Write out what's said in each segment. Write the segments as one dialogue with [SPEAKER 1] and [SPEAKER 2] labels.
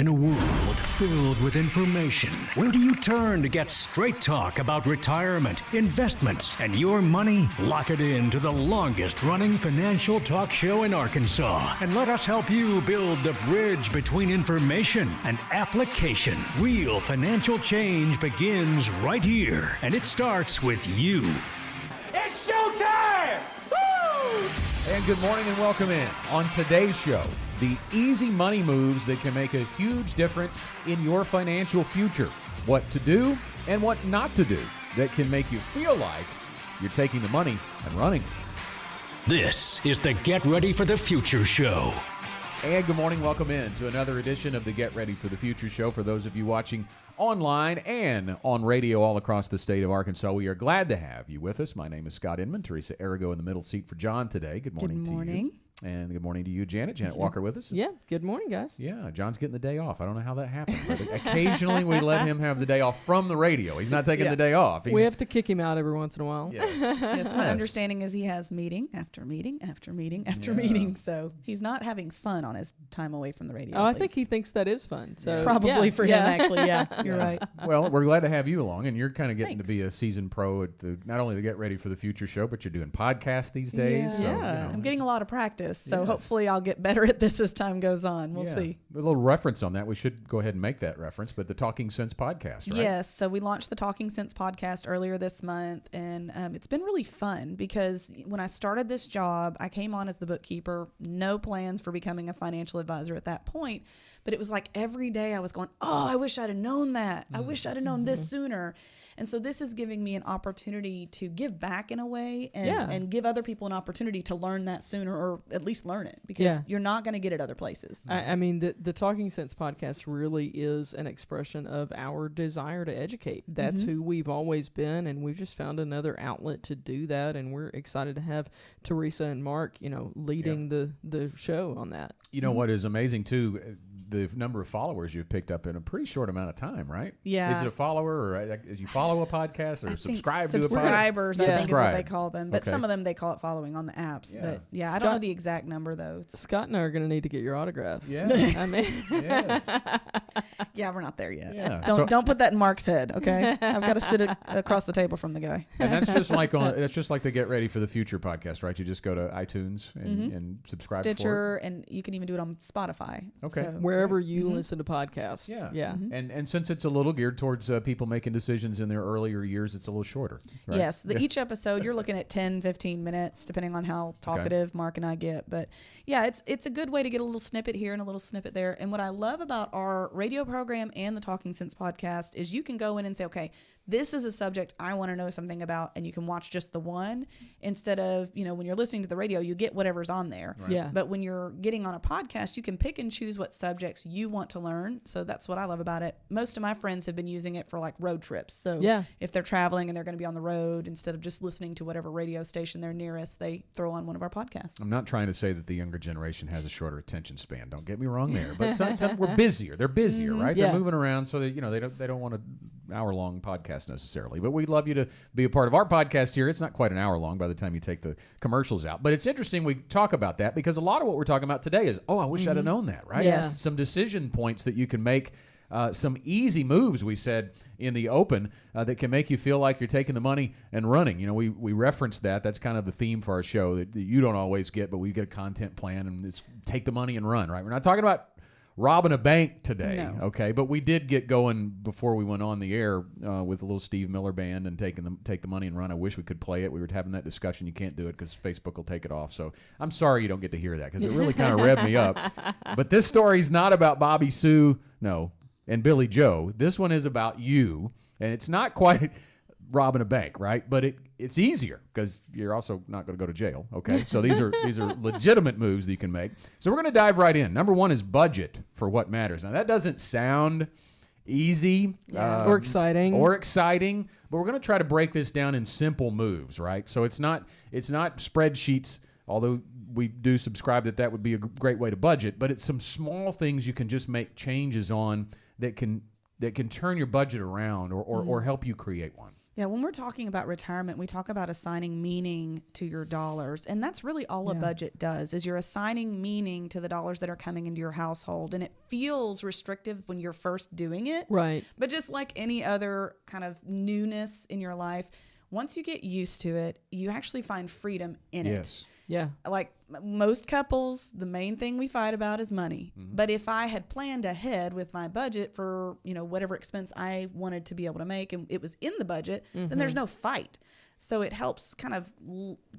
[SPEAKER 1] In a world filled with information, where do you turn to get straight talk about retirement, investments, and your money? Lock it in to the longest running financial talk show in Arkansas, and let us help you build the bridge between information and application. Real financial change begins right here, and it starts with you.
[SPEAKER 2] It's showtime! Woo!
[SPEAKER 3] And good morning and welcome in. On today's show, the easy money moves that can make a huge difference in your financial future. What to do and what not to do that can make you feel like you're taking the money and running.
[SPEAKER 1] This is the Get Ready for the Future show.
[SPEAKER 3] And good morning, welcome in to another edition of the Get Ready for the Future show. For those of you watching online and on radio all across the state of Arkansas, we are glad to have you with us. My name is Scott Inman. Teresa Arago in the middle seat for John today. Good morning to you. And good morning to you, Janet. Janet Walker with us.
[SPEAKER 4] Yeah, good morning, guys.
[SPEAKER 3] Yeah, John's getting the day off. I don't know how that happened, but occasionally we let him have the day off from the radio. He's not taking the day off.
[SPEAKER 4] We have to kick him out every once in a while.
[SPEAKER 3] Yes.
[SPEAKER 5] Yes, my understanding is he has meeting after meeting after meeting after meeting, so he's not having fun on his time away from the radio.
[SPEAKER 4] Oh, I think he thinks that is fun. So
[SPEAKER 5] probably for him, actually. Yeah, you're right.
[SPEAKER 3] Well, we're glad to have you along, and you're kind of getting to be a seasoned pro at not only the Get Ready for the Future show, but you're doing podcasts these days. So,
[SPEAKER 5] I'm getting a lot of practice, so hopefully I'll get better at this as time goes on. We'll see.
[SPEAKER 3] A little reference on that. We should go ahead and make that reference, but the Talking Sense podcast, right?
[SPEAKER 5] Yes. So we launched the Talking Sense podcast earlier this month, and it's been really fun because when I started this job, I came on as the bookkeeper, no plans for becoming a financial advisor at that point, but it was like every day I was going, oh, I wish I'd have known that. I wish I'd have known this sooner. And so this is giving me an opportunity to give back in a way and give other people an opportunity to learn that sooner, or at least learn it, because you're not going to get it other places.
[SPEAKER 4] I mean, the Talking Sense podcast really is an expression of our desire to educate. That's who we've always been, and we've just found another outlet to do that, and we're excited to have Teresa and Mark, leading the show on that.
[SPEAKER 3] You know what is amazing, too? The number of followers you've picked up in a pretty short amount of time, right?
[SPEAKER 5] Yeah.
[SPEAKER 3] Is it a follower, or as you follow a podcast, or subscribe to a podcast?
[SPEAKER 5] Subscribers, I think is what they call them. But some of them, they call it following on the apps.
[SPEAKER 3] Yeah.
[SPEAKER 5] But I don't know the exact number, though.
[SPEAKER 4] Scott and I are going to need to get your autograph.
[SPEAKER 3] Yeah.
[SPEAKER 4] I mean,
[SPEAKER 3] yes.
[SPEAKER 5] Yeah, we're not there yet.
[SPEAKER 3] Yeah.
[SPEAKER 5] Don't put that in Mark's head, okay? I've got to sit across the table from the guy.
[SPEAKER 3] And that's just like the Get Ready for the Future podcast, right? You just go to iTunes and subscribe
[SPEAKER 5] Stitcher,
[SPEAKER 3] for it.
[SPEAKER 5] and you can even do it on Spotify.
[SPEAKER 3] Okay.
[SPEAKER 5] So,
[SPEAKER 4] wherever you listen to podcasts.
[SPEAKER 3] Yeah. And since it's a little geared towards people making decisions in their earlier years, it's a little shorter. Right?
[SPEAKER 5] Yes. Each episode, you're looking at 10, 15 minutes, depending on how talkative Mark and I get. But yeah, it's a good way to get a little snippet here and a little snippet there. And what I love about our radio program and the Talking Sense podcast is you can go in and say, okay, this is a subject I want to know something about, and you can watch just the one instead of, when you're listening to the radio, you get whatever's on there.
[SPEAKER 4] Right. Yeah.
[SPEAKER 5] But when you're getting on a podcast, you can pick and choose what subjects you want to learn. So that's what I love about it. Most of my friends have been using it for like road trips. So if they're traveling and they're going to be on the road, instead of just listening to whatever radio station they're nearest, they throw on one of our podcasts.
[SPEAKER 3] I'm not trying to say that the younger generation has a shorter attention span. Don't get me wrong there. But some we're busier. They're busier, right?
[SPEAKER 4] Yeah.
[SPEAKER 3] They're moving around, so they don't want an hour-long podcast necessarily. But we'd love you to be a part of our podcast here. It's not quite an hour long by the time you take the commercials out. But it's interesting we talk about that because a lot of what we're talking about today is, I wish I'd have known that, right?
[SPEAKER 5] Yes.
[SPEAKER 3] Some decision points that you can make, some easy moves, we said in the open, that can make you feel like you're taking the money and running. We referenced that. That's kind of the theme for our show that you don't always get, but we get a content plan, and it's take the money and run, right? We're not talking about robbing a bank today, okay? But we did get going before we went on the air with a little Steve Miller band and take the money and run. I wish we could play it. We were having that discussion. You can't do it because Facebook will take it off. So I'm sorry you don't get to hear that because it really kind of revved me up. But this story's not about Bobby Sue, and Billy Joe. This one is about you, and it's not quite robbing a bank, right? But it's easier because you're also not going to go to jail, okay? So these are legitimate moves that you can make. So we're going to dive right in. Number one is budget for what matters. Now, that doesn't sound easy
[SPEAKER 4] or exciting,
[SPEAKER 3] but we're going to try to break this down in simple moves, right? So it's not spreadsheets, although we do subscribe that would be a great way to budget, but it's some small things you can just make changes on that can turn your budget around or help you create one.
[SPEAKER 5] Yeah, when we're talking about retirement, we talk about assigning meaning to your dollars. And that's really all a budget does, is you're assigning meaning to the dollars that are coming into your household. And it feels restrictive when you're first doing it.
[SPEAKER 4] Right.
[SPEAKER 5] But just like any other kind of newness in your life, once you get used to it, you actually find freedom in it.
[SPEAKER 4] Yeah.
[SPEAKER 5] Like most couples, the main thing we fight about is money. But if I had planned ahead with my budget for, whatever expense I wanted to be able to make, and it was in the budget, then there's no fight. So it helps kind of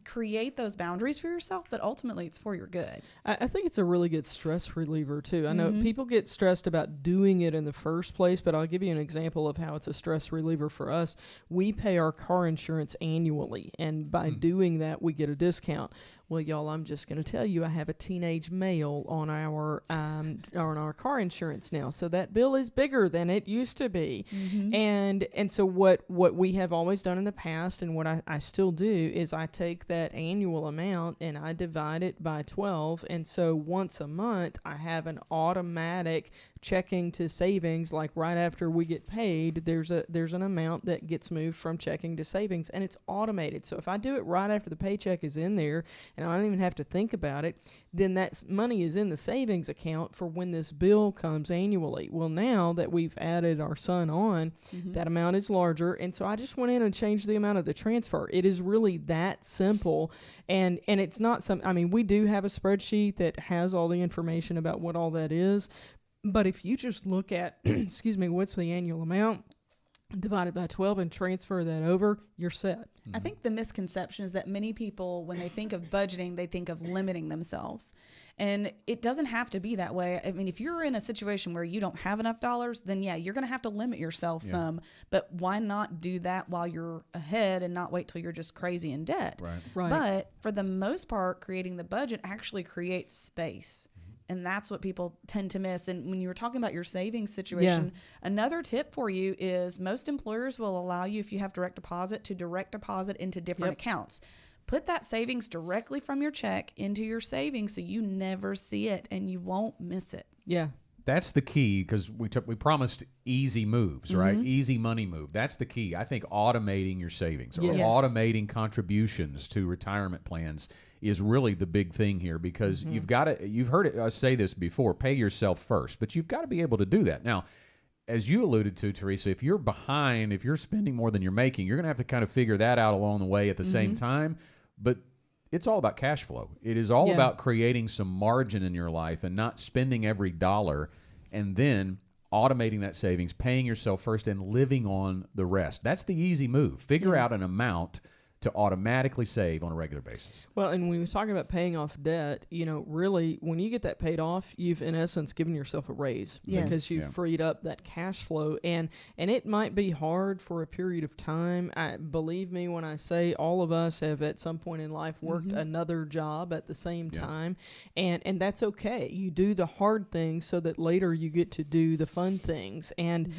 [SPEAKER 5] create those boundaries for yourself, but ultimately it's for your good.
[SPEAKER 4] I think it's a really good stress reliever too. I know people get stressed about doing it in the first place, but I'll give you an example of how it's a stress reliever for us. We pay our car insurance annually, and by doing that, we get a discount. Well, y'all, I'm just going to tell you, I have a teenage male on our car insurance now, so that bill is bigger than it used to be. And so what we have always done in the past, and what I still do, is I take that annual amount and I divide it by 12, and so once a month I have an automatic checking to savings. Like right after we get paid, there's an amount that gets moved from checking to savings, and it's automated. So if I do it right after the paycheck is in there and I don't even have to think about it, then that money is in the savings account for when this bill comes annually. Well, now that we've added our son on, that amount is larger, and so I just went in and changed the amount of the transfer. It is really that simple, and it's not we do have a spreadsheet that has all the information about what all that is. But if you just look at, what's the annual amount, divided by 12 and transfer that over, you're set.
[SPEAKER 5] I think the misconception is that many people, when they think of budgeting, they think of limiting themselves. And it doesn't have to be that way. I mean, if you're in a situation where you don't have enough dollars, then you're going to have to limit yourself some. But why not do that while you're ahead and not wait till you're just crazy in debt?
[SPEAKER 4] Right.
[SPEAKER 5] But for the most part, creating the budget actually creates space. And that's what people tend to miss. And when you were talking about your savings situation, another tip for you is most employers will allow you, if you have direct deposit, to direct deposit into different accounts. Put that savings directly from your check into your savings so you never see it and you won't miss it.
[SPEAKER 4] Yeah.
[SPEAKER 3] That's the key, because we promised easy moves, right? Easy money move. That's the key. I think automating your savings or automating contributions to retirement plans is really the big thing here, because you've heard us say this before, pay yourself first, but you've got to be able to do that. Now, as you alluded to, Teresa, if you're behind, if you're spending more than you're making, you're going to have to kind of figure that out along the way at the same time. But it's all about cash flow. It is all about creating some margin in your life and not spending every dollar, and then automating that savings, paying yourself first, and living on the rest. That's the easy move. Figure out an amount to automatically save on a regular basis.
[SPEAKER 4] Well, and when we was talking about paying off debt, really, when you get that paid off, you've in essence given yourself a raise because you've freed up that cash flow, and it might be hard for a period of time. Believe me when I say all of us have at some point in life worked another job at the same time, and that's okay. You do the hard things so that later you get to do the fun things, and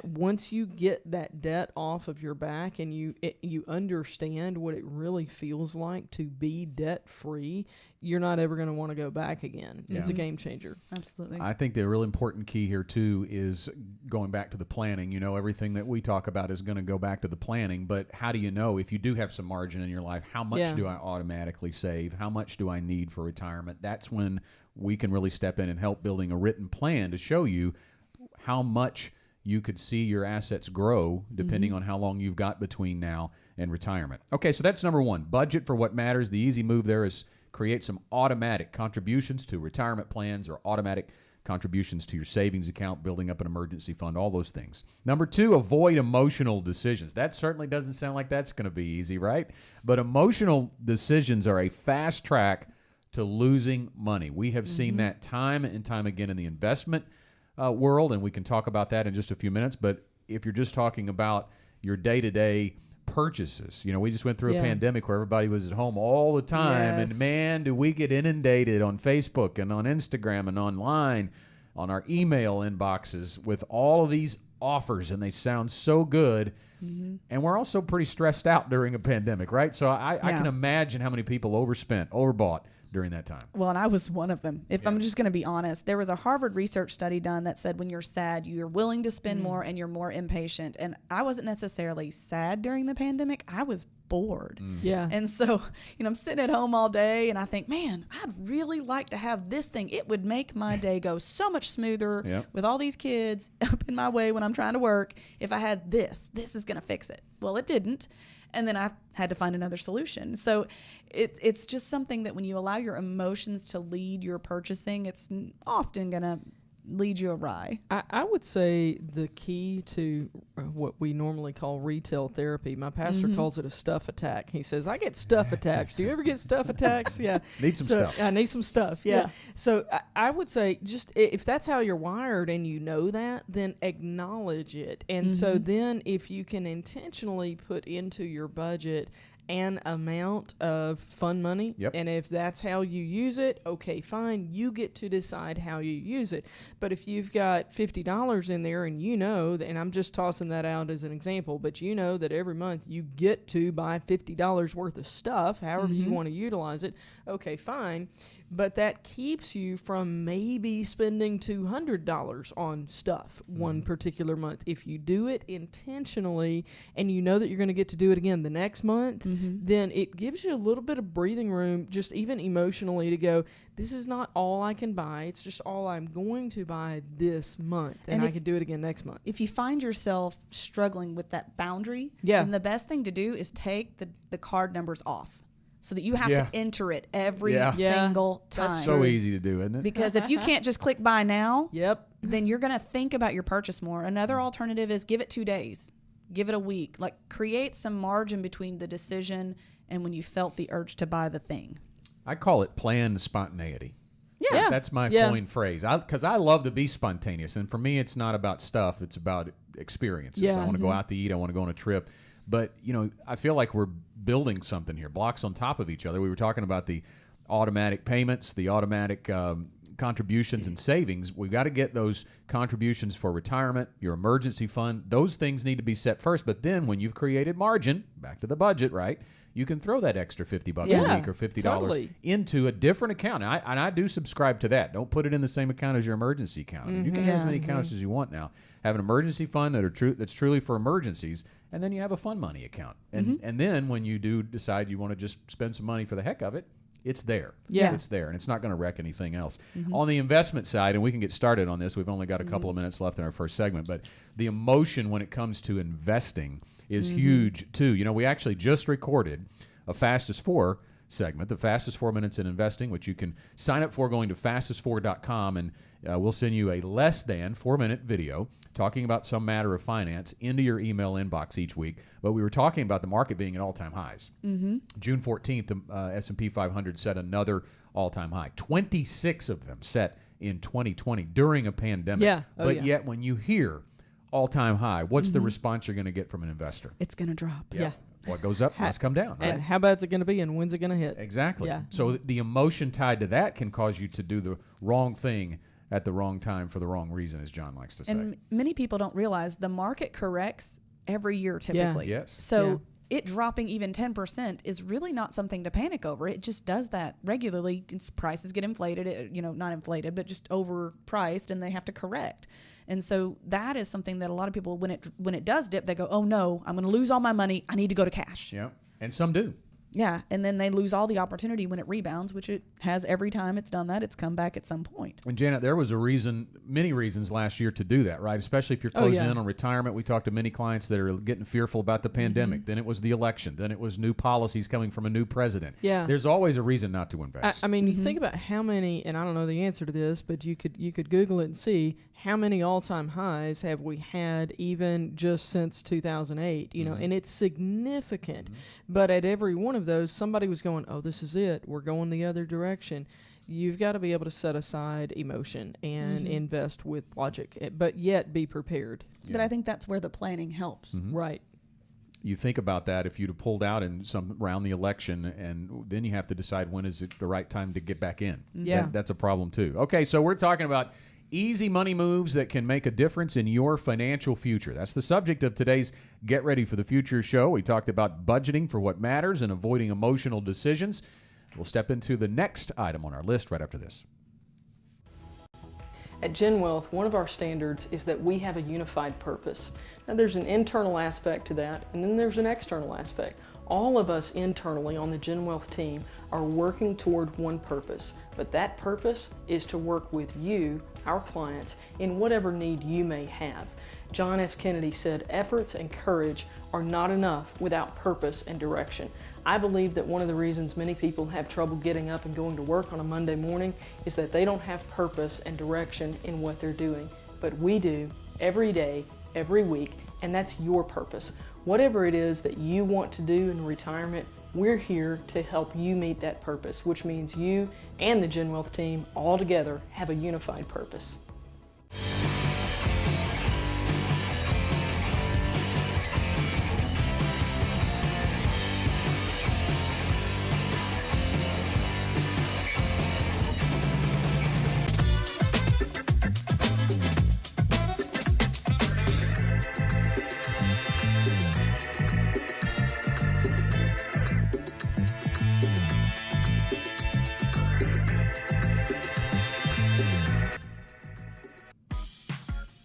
[SPEAKER 4] once you get that debt off of your back and you understand what it really feels like to be debt free, you're not ever going to want to go back again. It's a game changer.
[SPEAKER 5] Absolutely.
[SPEAKER 3] I think the real important key here too is going back to the planning. Everything that we talk about is going to go back to the planning, but how do you know if you do have some margin in your life, how much do I automatically save? How much do I need for retirement? That's when we can really step in and help building a written plan to show you how much you could see your assets grow depending on how long you've got between now and retirement. Okay, so that's number one. Budget for what matters. The easy move there is create some automatic contributions to retirement plans or automatic contributions to your savings account, building up an emergency fund, all those things. Number two, avoid emotional decisions. That certainly doesn't sound like that's going to be easy, right? But emotional decisions are a fast track to losing money. We have seen that time and time again in the investment world, and we can talk about that in just a few minutes. But if you're just talking about your day-to-day purchases, we just went through a pandemic where everybody was at home all the time, and man, do we get inundated on Facebook and on Instagram and online, on our email inboxes with all of these offers, and they sound so good. And we're also pretty stressed out during a pandemic, right? So I can imagine how many people overspent, overbought, during that time.
[SPEAKER 5] Well, and I was one of them. If I'm just going to be honest, there was a Harvard research study done that said when you're sad, you're willing to spend more and you're more impatient. And I wasn't necessarily sad during the pandemic. I was bored.
[SPEAKER 4] Yeah.
[SPEAKER 5] And so, I'm sitting at home all day and I think, man, I'd really like to have this thing. It would make my day go so much smoother with all these kids up in my way when I'm trying to work. If I had this is going to fix it. Well, it didn't. And then I had to find another solution. So it's just something that when you allow your emotions to lead your purchasing, it's often going to lead you awry.
[SPEAKER 4] I would say the key to what we normally call retail therapy, my pastor calls it a stuff attack. He says, I get stuff attacks. Do you ever get stuff attacks? Yeah.
[SPEAKER 3] Need some stuff.
[SPEAKER 4] I need some stuff. Yeah. So I would say just if that's how you're wired and you know that, then acknowledge it. And so then if you can intentionally put into your budget an amount of fun money, and if that's how you use it, okay, fine, you get to decide how you use it. But if you've got $50 in there and you know that, and I'm just tossing that out as an example, but you know that every month you get to buy $50 worth of stuff, however you want to utilize it, okay, fine, but that keeps you from maybe spending $200 on stuff one particular month. If you do it intentionally and you know that you're going to get to do it again the next month, then it gives you a little bit of breathing room, just even emotionally, to go, this is not all I can buy. It's just all I'm going to buy this month. And I can do it again next month.
[SPEAKER 5] If you find yourself struggling with that boundary,
[SPEAKER 4] then
[SPEAKER 5] the best thing to do is take the card numbers off, so that you have to enter it every single time.
[SPEAKER 3] That's so easy to do, isn't it?
[SPEAKER 5] Because if you can't just click buy now,
[SPEAKER 4] then
[SPEAKER 5] you're going to think about your purchase more. Another alternative is give it 2 days. Give it a week. Like, create some margin between the decision and when you felt the urge to buy the thing.
[SPEAKER 3] I call it planned spontaneity.
[SPEAKER 5] Yeah.
[SPEAKER 3] That's my coined phrase. Because I love to be spontaneous. And for me, it's not about stuff. It's about experiences. I want to go out to eat. I want to go on a trip. But, I feel like we're building something here, blocks on top of each other. We were talking about the automatic payments, the automatic contributions and savings. We've got to get those contributions for retirement, your emergency fund. Those things need to be set first. But then when you've created margin, back to the budget, right, you can throw that extra $50 a week or $50 into a different account. And I do subscribe to that. Don't put it in the same account as your emergency account. You can have as many accounts as you want now. Have an emergency fund that's truly for emergencies, and then you have a fun money account. And then when you do decide you want to just spend some money for the heck of it, it's there. It's there, and it's not going to wreck anything else. On the investment side, and we can get started on this. We've only got a couple of minutes left in our first segment, but the emotion when it comes to investing is huge, too. We actually just recorded a Fastest 4 segment, the Fastest 4 Minutes in Investing, which you can sign up for going to fastest4.com, and we'll send you a less than 4-minute video talking about some matter of finance into your email inbox each week. But we were talking about the market being at all-time highs. June 14th, the S&P 500 set another all-time high. 26 of them set in 2020 during a pandemic. Yet when you hear all-time high, what's the response you're going to get from an investor?
[SPEAKER 5] It's going to drop.
[SPEAKER 3] What goes up must come down. Right?
[SPEAKER 4] And how bad's it going to be, and when's it going to hit?
[SPEAKER 3] Exactly. So the emotion tied to that can cause you to do the wrong thing at the wrong time for the wrong reason, as John likes to say.
[SPEAKER 5] And many people don't realize the market corrects every year typically. So it dropping even 10% is really not something to panic over. It just does that regularly. Prices get inflated, not inflated, but just overpriced, and they have to correct. And so that is something that a lot of people, when it does dip, they go, oh no, I'm going to lose all my money. I need to go to cash.
[SPEAKER 3] Yeah, and some do.
[SPEAKER 5] Yeah, and then they lose all the opportunity when it rebounds, which it has every time it's done that. It's come back at some point.
[SPEAKER 3] And Janet, there was many reasons last year to do that, right? Especially if you're closing in on retirement. We talked to many clients that are getting fearful about the pandemic. Then it was the election. Then it was new policies coming from a new president.
[SPEAKER 4] Yeah.
[SPEAKER 3] There's always a reason not to invest.
[SPEAKER 4] I mean, you think about how many, and I don't know the answer to this, but you could Google it and see how many all-time highs have we had even just since 2008, and it's significant. But at every one of those, somebody was going, oh, this is it. We're going the other direction. You've got to be able to set aside emotion and invest with logic, but yet be prepared.
[SPEAKER 5] But I think that's where the planning helps.
[SPEAKER 4] Right.
[SPEAKER 3] You think about that if you'd have pulled out in around the election, and then you have to decide when is it the right time to get back in. That's a problem too. Okay, so we're talking about easy money moves that can make a difference in your financial future. That's the subject of today's Get Ready for the Future show. We talked about budgeting for what matters and avoiding emotional decisions. We'll step into the next item on our list right after this.
[SPEAKER 4] At Gen Wealth, one of our standards is that we have a unified purpose. Now there's an internal aspect to that, and then there's an external aspect. All of us internally on the Gen Wealth team are working toward one purpose, but that purpose is to work with you, our clients, in whatever need you may have. John F. Kennedy said, efforts and courage are not enough without purpose and direction. I believe that one of the reasons many people have trouble getting up and going to work on a Monday morning is that they don't have purpose and direction in what they're doing. But we do, every day, every week, and that's your purpose. Whatever it is that you want to do in retirement, we're here to help you meet that purpose, which means you and the Gen Wealth team all together have a unified purpose.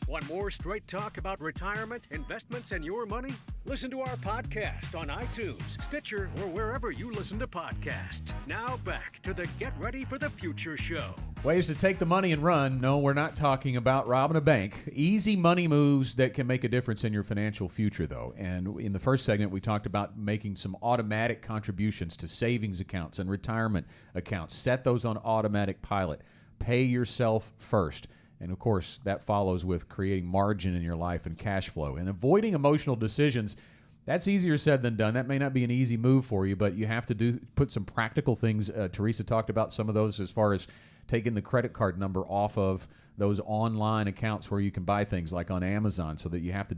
[SPEAKER 1] Want more straight talk about retirement, investments, and your money? Listen to our podcast on iTunes, Stitcher, or wherever you listen to podcasts. Now back to the Get Ready for the Future show.
[SPEAKER 3] Ways to take the money and run. No, we're not talking about robbing a bank. Easy money moves that can make a difference in your financial future, though. And in the first segment, we talked about making some automatic contributions to savings accounts and retirement accounts. Set those on automatic pilot. Pay yourself first. And, of course, that follows with creating margin in your life and cash flow. And avoiding emotional decisions, that's easier said than done. That may not be an easy move for you, but you have to put some practical things. Teresa talked about some of those as far as taking the credit card number off of those online accounts where you can buy things like on Amazon, so that you have to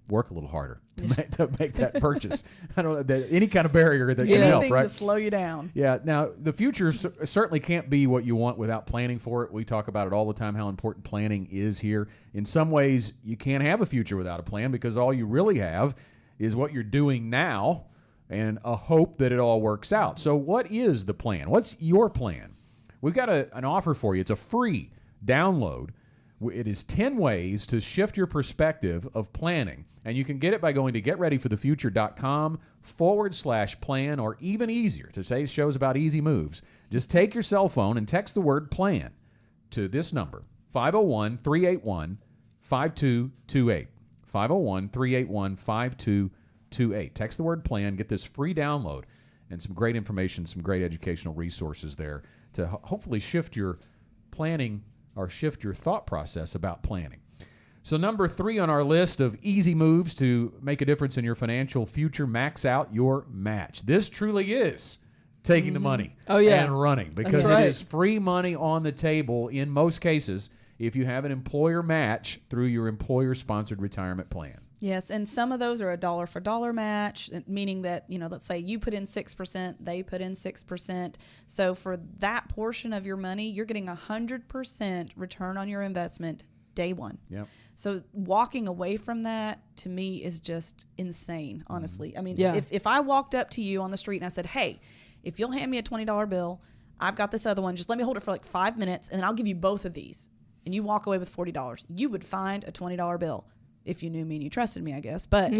[SPEAKER 3] work a little harder to make that purchase. I don't know, any kind of barrier that can help, right?
[SPEAKER 5] To slow you down.
[SPEAKER 3] Yeah. Now, the future certainly can't be what you want without planning for it. We talk about it all the time, how important planning is here. In some ways, you can't have a future without a plan, because all you really have is what you're doing now and a hope that it all works out. So what is the plan? What's your plan? We've got an offer for you. It's a free download. It is 10 ways to shift your perspective of planning. And you can get it by going to getreadyforthefuture.com/plan, or even easier, today's show's about easy moves. Just take your cell phone and text the word plan to this number, 501-381-5228. 501-381-5228. Text the word plan, get this free download, and some great information, some great educational resources there to hopefully shift your planning or shift your thought process about planning. So number 3 on our list of easy moves to make a difference in your financial future, max out your match. This truly is taking the money and running, because it is free money on the table in most cases if you have an employer match through your employer-sponsored retirement plan.
[SPEAKER 5] Yes, and some of those are a dollar for dollar match, meaning that, let's say you put in 6%, they put in 6%. So for that portion of your money, you're getting 100% return on your investment day one.
[SPEAKER 3] Yep.
[SPEAKER 5] So walking away from that, to me, is just insane, honestly. I mean,
[SPEAKER 4] Yeah.
[SPEAKER 5] if I walked up to you on the street and I said, hey, if you'll hand me a $20 bill, I've got this other one, just let me hold it for like 5 minutes, and then I'll give you both of these, and you walk away with $40, you would find a $20 bill. If you knew me and you trusted me, I guess. But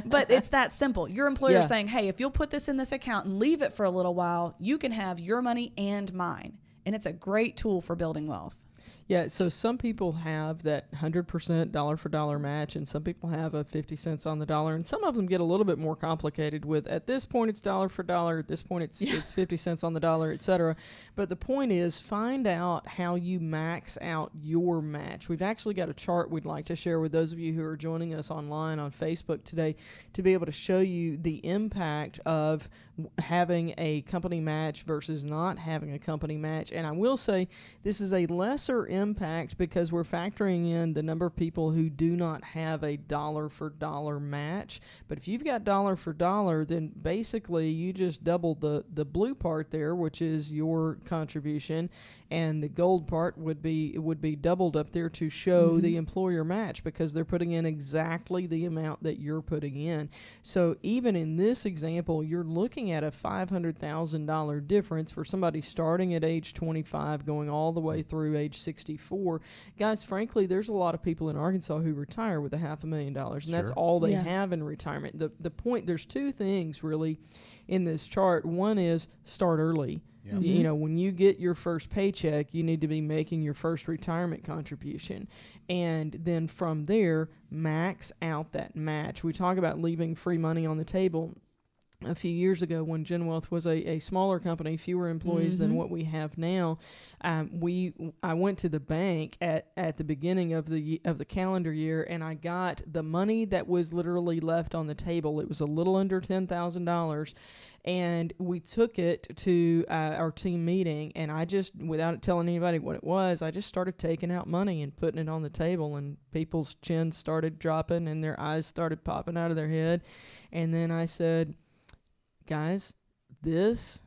[SPEAKER 5] but it's that simple. Your employer is saying, hey, if you'll put this in this account and leave it for a little while, you can have your money and mine. And it's a great tool for building wealth.
[SPEAKER 4] Yeah, so some people have that 100% dollar for dollar match, and some people have a 50 cents on the dollar, and some of them get a little bit more complicated with, at this point it's dollar for dollar, at this point it's 50 cents on the dollar, etc. But the point is, find out how you max out your match. We've actually got a chart we'd like to share with those of you who are joining us online on Facebook today to be able to show you the impact of having a company match versus not having a company match. And I will say, this is a lesser impact because we're factoring in the number of people who do not have a dollar for dollar match. But if you've got dollar for dollar, then basically you just double the blue part there, which is your contribution, and the gold part would be doubled up there to show the employer match because they're putting in exactly the amount that you're putting in. So even in this example, you're looking at a $500,000 difference for somebody starting at age 25 going all the way through age 64. Guys, frankly, there's a lot of people in Arkansas who retire with $500,000, and that's all they have in retirement. The point, there's two things really in this chart. One is start early. Yeah. You know, when you get your first paycheck, you need to be making your first retirement contribution. And then from there, max out that match. We talk about leaving free money on the table. A few years ago, when GenWealth was a smaller company, fewer employees than what we have now, I went to the bank at the beginning of the calendar year, and I got the money that was literally left on the table. It was a little under $10,000, and we took it to our team meeting, and I just, without telling anybody what it was, I just started taking out money and putting it on the table, and people's chins started dropping and their eyes started popping out of their head, and then I said, guys, this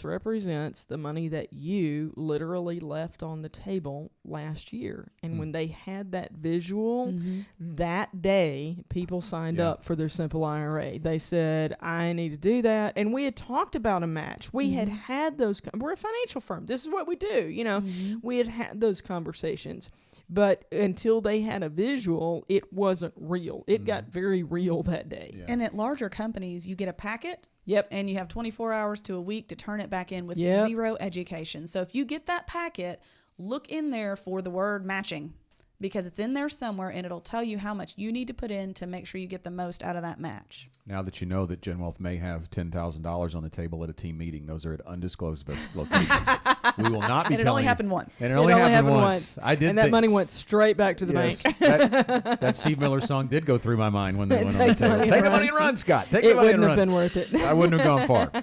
[SPEAKER 4] represents the money that you literally left on the table last year. And when they had that visual, that day, people signed up for their simple IRA. They said, I need to do that. And we had talked about a match. We had those. We're a financial firm. This is what we do. You know, we had those conversations. But until they had a visual, it wasn't real. It got very real that day.
[SPEAKER 5] Yeah. And at larger companies, you get a packet.
[SPEAKER 4] Yep.
[SPEAKER 5] And you have 24 hours to a week to turn it back in with zero education. So if you get that packet, look in there for the word matching, because it's in there somewhere, and it'll tell you how much you need to put in to make sure you get the most out of that match.
[SPEAKER 3] Now that you know that GenWealth may have $10,000 on the table at a team meeting, those are at undisclosed locations. We will not be telling you.
[SPEAKER 5] And it only happened once.
[SPEAKER 3] And it only happened once. I did.
[SPEAKER 4] And that money went straight back to the bank.
[SPEAKER 3] That Steve Miller song did go through my mind when they went on the table. Take the money and run, Scott. Take the money and run.
[SPEAKER 4] It wouldn't have been worth it.
[SPEAKER 3] I wouldn't have gone far.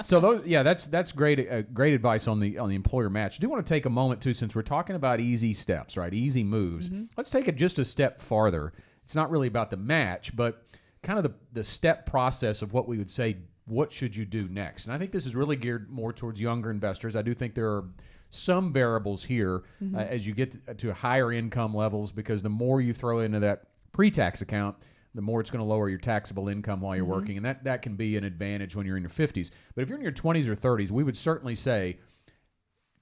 [SPEAKER 3] So that's great. Great advice on the employer match. I do want to take a moment too, since we're talking about easy steps, right? Easy moves. Let's take it just a step farther. It's not really about the match, but kind of the step process of what we would say, what should you do next? And I think this is really geared more towards younger investors. I do think there are some variables here as you get to higher income levels, because the more you throw into that pre-tax account, the more it's going to lower your taxable income while you're working. And that can be an advantage when you're in your 50s. But if you're in your 20s or 30s, we would certainly say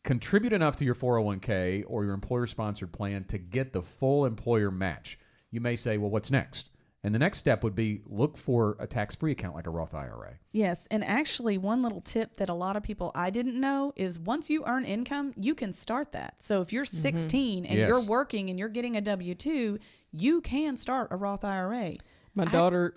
[SPEAKER 3] contribute enough to your 401k or your employer-sponsored plan to get the full employer match. You may say, well, what's next? And the next step would be look for a tax-free account like a Roth IRA.
[SPEAKER 5] Yes, and actually one little tip that a lot of people I didn't know is once you earn income, you can start that. So if you're 16 and you're working and you're getting a W-2, you can start a Roth IRA.
[SPEAKER 4] My daughter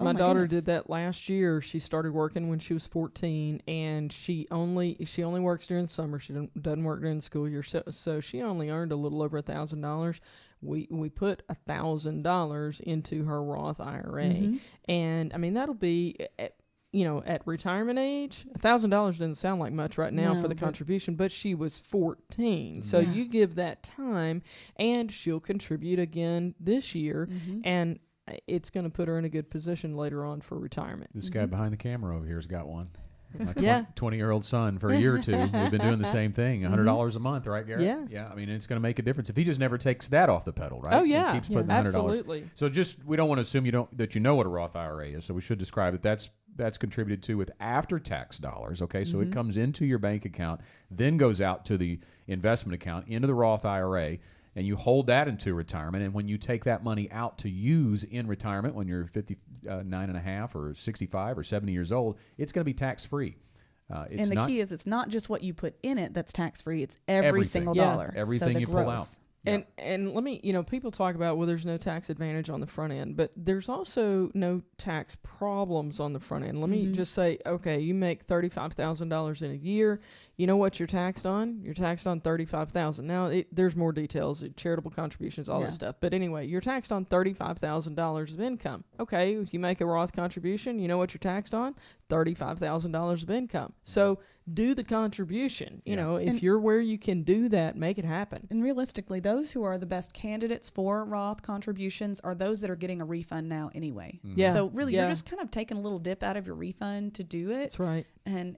[SPEAKER 4] did that last year. She started working when she was 14, and she only works during the summer. She doesn't work during the school year, so she only earned a little over $1,000. We put $1,000 into her Roth IRA, and I mean that'll be, at retirement age, $1,000 doesn't sound like much right now for the contribution, but she was 14, so you give that time, and she'll contribute again this year, and it's going to put her in a good position later on for retirement.
[SPEAKER 3] This guy behind the camera over here has got one. My 20-year-old son for a year or two. We've been doing the same thing, $100 a month, right, Garrett?
[SPEAKER 4] Yeah.
[SPEAKER 3] I mean, it's going to make a difference if he just never takes that off the pedal, right?
[SPEAKER 4] Oh yeah,
[SPEAKER 3] and keeps putting $100.
[SPEAKER 4] Absolutely.
[SPEAKER 3] So we don't want to assume that you know what a Roth IRA is. So we should describe it. That's contributed to with after-tax dollars. Okay, so it comes into your bank account, then goes out to the investment account into the Roth IRA. And you hold that into retirement. And when you take that money out to use in retirement when you're 59 and a half or 65 or 70 years old, it's going to be tax-free.
[SPEAKER 5] And the key is it's not just what you put in it that's tax-free. It's every single dollar.
[SPEAKER 3] Everything you pull out.
[SPEAKER 4] And let me, people talk about, well, there's no tax advantage on the front end, but there's also no tax problems on the front end. Let me just say, okay, you make $35,000 in a year, You know what you're taxed on? You're taxed on $35,000. Now, there's more details, charitable contributions, all that stuff. But anyway, you're taxed on $35,000 of income. Okay, if you make a Roth contribution, you know what you're taxed on? $35,000 of income. So do the contribution. You know, if you're where you can do that, make it happen.
[SPEAKER 5] And realistically, those who are the best candidates for Roth contributions are those that are getting a refund now anyway.
[SPEAKER 4] Yeah.
[SPEAKER 5] So really, you're just kind of taking a little dip out of your refund to do it.
[SPEAKER 4] That's right.
[SPEAKER 5] And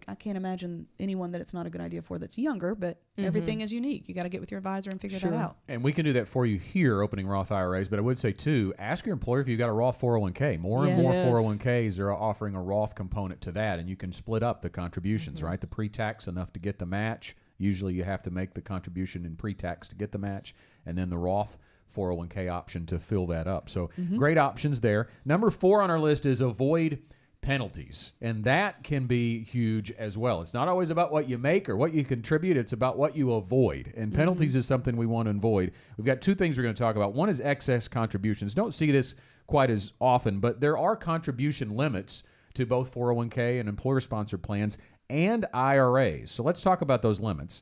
[SPEAKER 5] I can't imagine anyone that it's not a good idea for that's younger, but everything is unique. You got to get with your advisor and figure that out.
[SPEAKER 3] And we can do that for you here, opening Roth IRAs. But I would say, too, ask your employer if you've got a Roth 401k. More and more 401ks are offering a Roth component to that, and you can split up the contributions, right? The pre-tax enough to get the match. Usually you have to make the contribution in pre-tax to get the match, and then the Roth 401k option to fill that up. So great options there. Number 4 on our list is avoid penalties, and that can be huge as well. It's not always about what you make or what you contribute. It's about what you avoid, and penalties is something we want to avoid. We've got 2 things we're going to talk about. One is excess contributions. Don't see this quite as often, but there are contribution limits to both 401k and employer-sponsored plans and IRAs. So let's talk about those limits.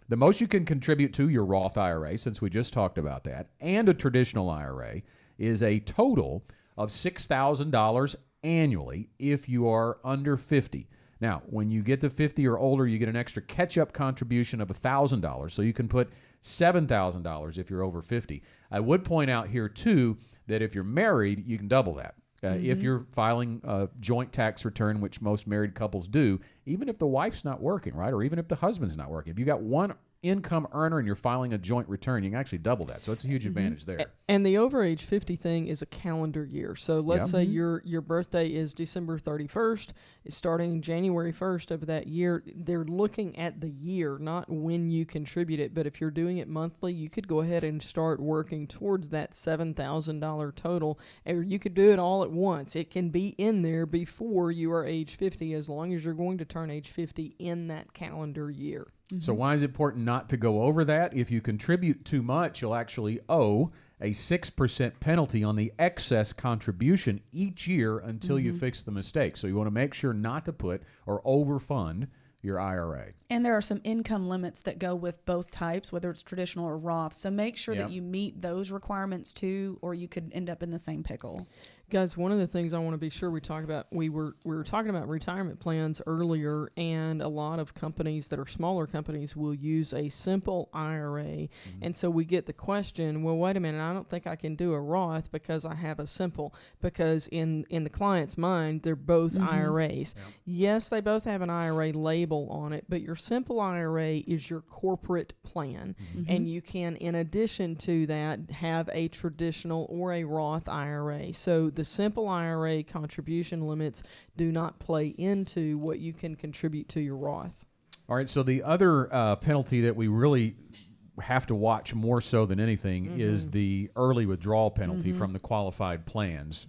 [SPEAKER 3] The most you can contribute to your Roth IRA, since we just talked about that, and a traditional IRA is a total of $6,000 annually if you are under 50. Now, when you get to 50 or older, you get an extra catch-up contribution of $1,000, so you can put $7,000 if you're over 50. I would point out here, too, that if you're married, you can double that. If you're filing a joint tax return, which most married couples do, even if the wife's not working, right, or even if the husband's not working, if you got one income earner and you're filing a joint return, you can actually double that. So it's a huge advantage there.
[SPEAKER 4] And the over age 50 thing is a calendar year. So let's say your birthday is December 31st. It's starting January 1st of that year. They're looking at the year, not when you contribute it. But if you're doing it monthly, you could go ahead and start working towards that $7,000 total. Or you could do it all at once. It can be in there before you are age 50, as long as you're going to turn age 50 in that calendar year.
[SPEAKER 3] So why is it important not to go over that? If you contribute too much, you'll actually owe a 6% penalty on the excess contribution each year until you fix the mistake. So you want to make sure not to put or overfund your IRA.
[SPEAKER 5] And there are some income limits that go with both types, whether it's traditional or Roth. So make sure that you meet those requirements too, or you could end up in the same pickle.
[SPEAKER 4] Guys, one of the things I want to be sure we talk about, we were talking about retirement plans earlier, and a lot of companies that are smaller companies will use a simple IRA. And so we get the question, well, wait a minute, I don't think I can do a Roth because I have a simple, because in the client's mind, they're both IRAs. Yes, they both have an IRA label on it, but your simple IRA is your corporate plan. And you can, in addition to that, have a traditional or a Roth IRA. So the simple IRA contribution limits do not play into what you can contribute to your Roth.
[SPEAKER 3] All right, so the other penalty that we really have to watch more so than anything is the early withdrawal penalty from the qualified plans.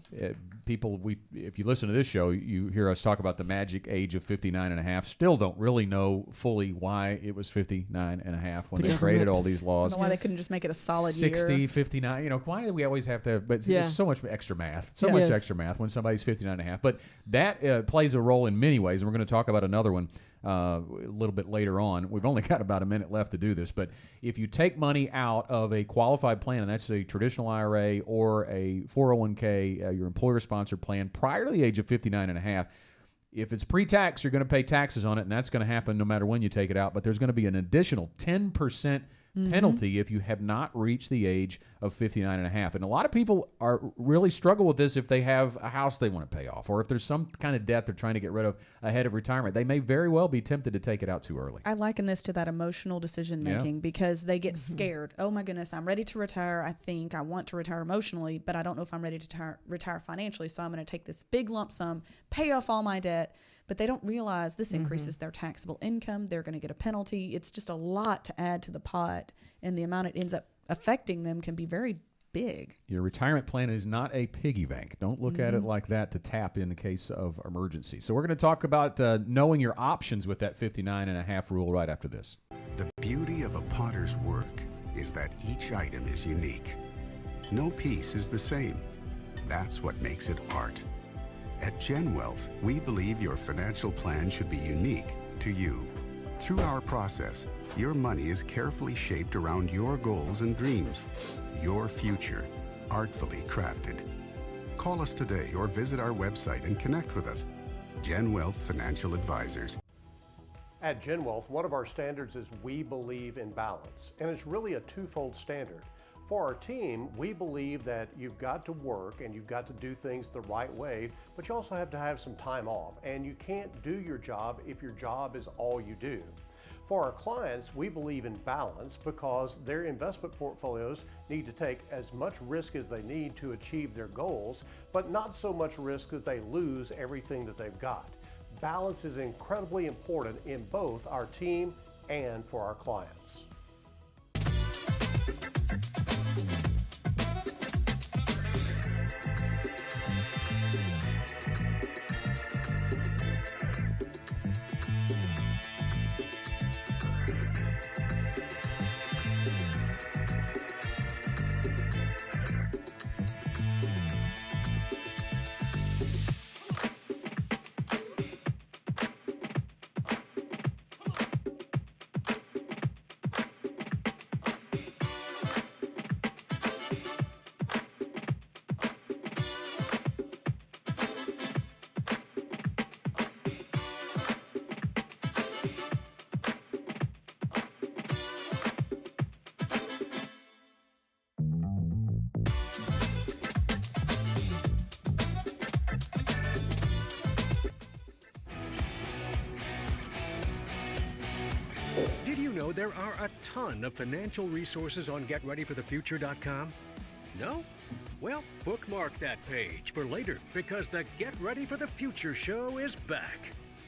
[SPEAKER 3] People, if you listen to this show, you hear us talk about the magic age of 59 and a half. Still don't really know fully why it was 59 and a half when they created all these laws.
[SPEAKER 5] I don't know why they couldn't just make it a solid
[SPEAKER 3] 60,
[SPEAKER 5] year.
[SPEAKER 3] 59, why do we always have to, but it's so much extra math, much extra math when somebody's 59 and a half. But that plays a role in many ways, and we're going to talk about another one a little bit later on. We've only got about a minute left to do this, but if you take money out of a qualified plan, and that's a traditional IRA or a 401k, your employer-sponsored plan, prior to the age of 59 and a half, if it's pre-tax, you're going to pay taxes on it, and that's going to happen no matter when you take it out, but there's going to be an additional 10% penalty if you have not reached the age of 59 and a half. And a lot of people are really struggle with this if they have a house they want to pay off, or if there's some kind of debt they're trying to get rid of ahead of retirement. They may very well be tempted to take it out too early.
[SPEAKER 5] I liken this to that emotional decision making because they get scared. Oh my goodness, I'm ready to retire. I think I want to retire emotionally, but I don't know if I'm ready to retire financially. So I'm going to take this big lump sum, pay off all my debt. But they don't realize this increases their taxable income. They're going to get a penalty. It's just a lot to add to the pot, and the amount it ends up affecting them can be very big. Your
[SPEAKER 3] retirement plan is not a piggy bank. Don't look at it like that to tap in the case of emergency. So we're going to talk about knowing your options with that 59 and a half rule right after this.
[SPEAKER 6] The beauty of a potter's work is that each item is unique. No piece is the same. That's what makes it art. At Gen Wealth, we believe your financial plan should be unique to you. Through our process, your money is carefully shaped around your goals and dreams. Your future, artfully crafted. Call us today or visit our website and connect with us. Gen Wealth Financial Advisors.
[SPEAKER 7] At Gen Wealth, one of our standards is we believe in balance, and it's really a twofold standard. For our team, we believe that you've got to work and you've got to do things the right way, but you also have to have some time off, and you can't do your job if your job is all you do. For our clients, we believe in balance because their investment portfolios need to take as much risk as they need to achieve their goals, but not so much risk that they lose everything that they've got. Balance is incredibly important in both our team and for our clients.
[SPEAKER 1] Did you know there are a ton of financial resources on GetReadyForTheFuture.com? No? Well, bookmark that page for later because the Get Ready for the Future show is back.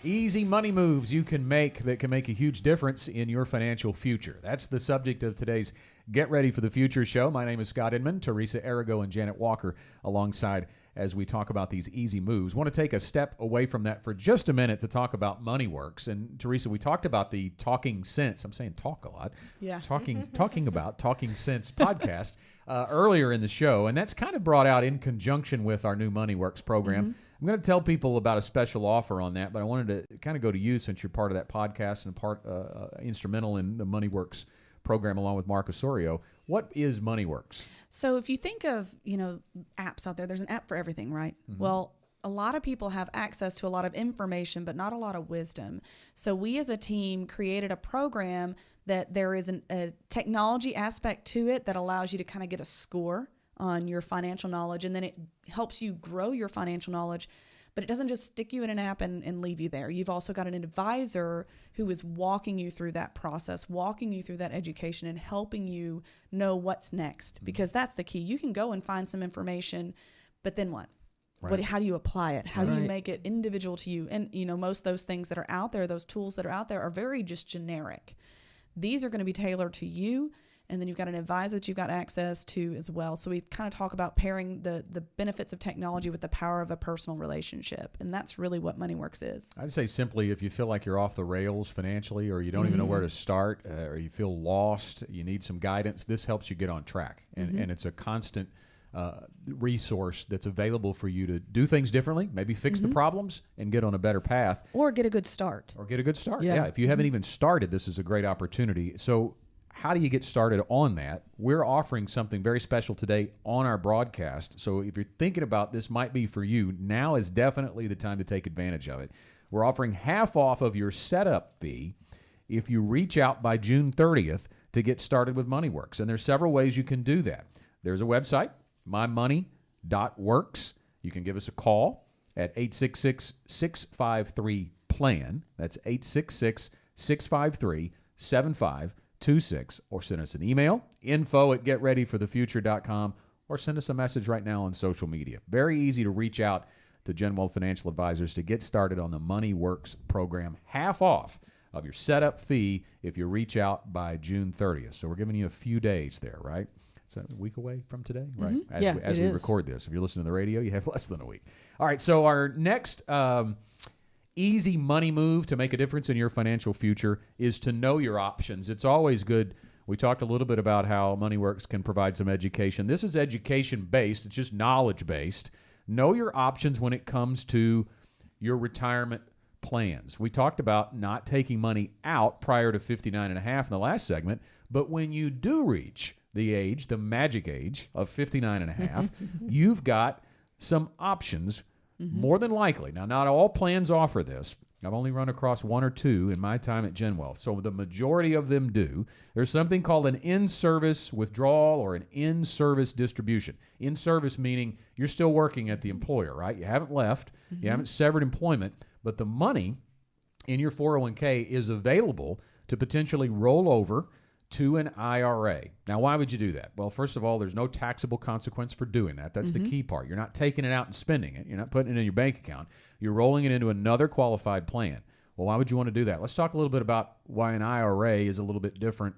[SPEAKER 3] Easy money moves you can make that can make a huge difference in your financial future. That's the subject of today's Get Ready for the Future show. My name is Scott Inman, Teresa Arago, and Janet Walker alongside as we talk about these easy moves. Want to take a step away from that for just a minute to talk about MoneyWorks. And Teresa, we talked about the Talking Sense. I'm saying talk a lot.
[SPEAKER 5] Yeah.
[SPEAKER 3] Talking about Talking Sense podcast earlier in the show, and that's kind of brought out in conjunction with our new MoneyWorks program. Mm-hmm. I'm going to tell people about a special offer on that, but I wanted to kind of go to you since you're part of that podcast and part instrumental in the MoneyWorks program along with Mark Osorio. What is MoneyWorks?
[SPEAKER 5] So if you think of, apps out there, there's an app for everything, right? Mm-hmm. Well, a lot of people have access to a lot of information, but not a lot of wisdom. So we as a team created a program that there is a technology aspect to it that allows you to kind of get a score on your financial knowledge, and then it helps you grow your financial knowledge. But it doesn't just stick you in an app and leave you there. You've also got an advisor who is walking you through that process, walking you through that education, and helping you know what's next. Because that's the key. You can go and find some information, but then what? Right. How do you apply it? How do you make it individual to you? And, most of those things that are out there, those tools that are out there are very just generic. These are going to be tailored to you. And then you've got an advisor that you've got access to as well. So we kind of talk about pairing the benefits of technology with the power of a personal relationship. And that's really what MoneyWorks is.
[SPEAKER 3] I'd say simply, if you feel like you're off the rails financially, or you don't even know where to start, or you feel lost, you need some guidance, this helps you get on track. And it's a constant resource that's available for you to do things differently, maybe fix the problems and get on a better path.
[SPEAKER 5] Or get a good start.
[SPEAKER 3] Yeah. If you haven't even started, this is a great opportunity. So how do you get started on that? We're offering something very special today on our broadcast. So if you're thinking about this might be for you, now is definitely the time to take advantage of it. We're offering half off of your setup fee if you reach out by June 30th to get started with MoneyWorks. And there's several ways you can do that. There's a website, mymoney.works. You can give us a call at 866-653-PLAN. That's 866-653-7526, or send us an email, info@getreadyforthefuture.com, or send us a message right now on social media. Very easy to reach out to Gen Wealth Financial Advisors to get started on the MoneyWorks program, half off of your setup fee if you reach out by June 30th. So we're giving you a few days there, right? It's a week away from today, right? As we record this. If you're listening to the radio, you have less than a week. All right, so our next easy money move to make a difference in your financial future is to know your options. It's always good. We talked a little bit about how MoneyWorks can provide some education. This is education-based. It's just knowledge-based. Know your options when it comes to your retirement plans. We talked about not taking money out prior to 59 and a half in the last segment, but when you do reach the magic age of 59 and a half, you've got some options more than likely. Now, not all plans offer this. I've only run across one or two in my time at GenWealth, so the majority of them do. There's something called an in-service withdrawal or an in-service distribution. In-service meaning you're still working at the employer, right? You haven't left, you haven't severed employment, but the money in your 401k is available to potentially roll over to an IRA. Now, why would you do that? Well, first of all, there's no taxable consequence for doing that. That's the key part. You're not taking it out and spending it. You're not putting it in your bank account. You're rolling it into another qualified plan. Well, why would you want to do that? Let's talk a little bit about why an IRA is a little bit different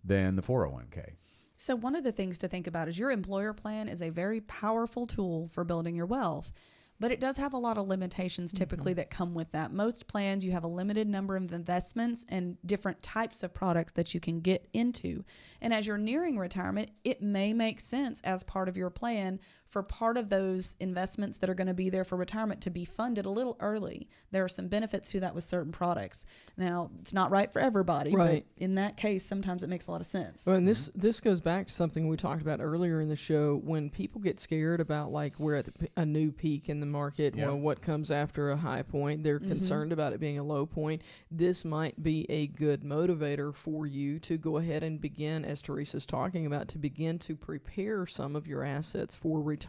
[SPEAKER 3] than the 401k.
[SPEAKER 5] So one of the things to think about is your employer plan is a very powerful tool for building your wealth. But it does have a lot of limitations typically that come with that. Most plans, you have a limited number of investments and different types of products that you can get into. And as you're nearing retirement, it may make sense as part of your plan for part of those investments that are going to be there for retirement to be funded a little early. There are some benefits to that with certain products. Now, it's not right for everybody,
[SPEAKER 4] right.
[SPEAKER 5] But in that case, sometimes it makes a lot of sense.
[SPEAKER 4] Well, and this goes back to something we talked about earlier in the show. When people get scared about, like, we're at a new peak in the market,
[SPEAKER 3] Yep.
[SPEAKER 4] well, what comes after a high point, they're concerned about it being a low point. This might be a good motivator for you to go ahead and begin, as Teresa's talking about, to begin to prepare some of your assets for retirement.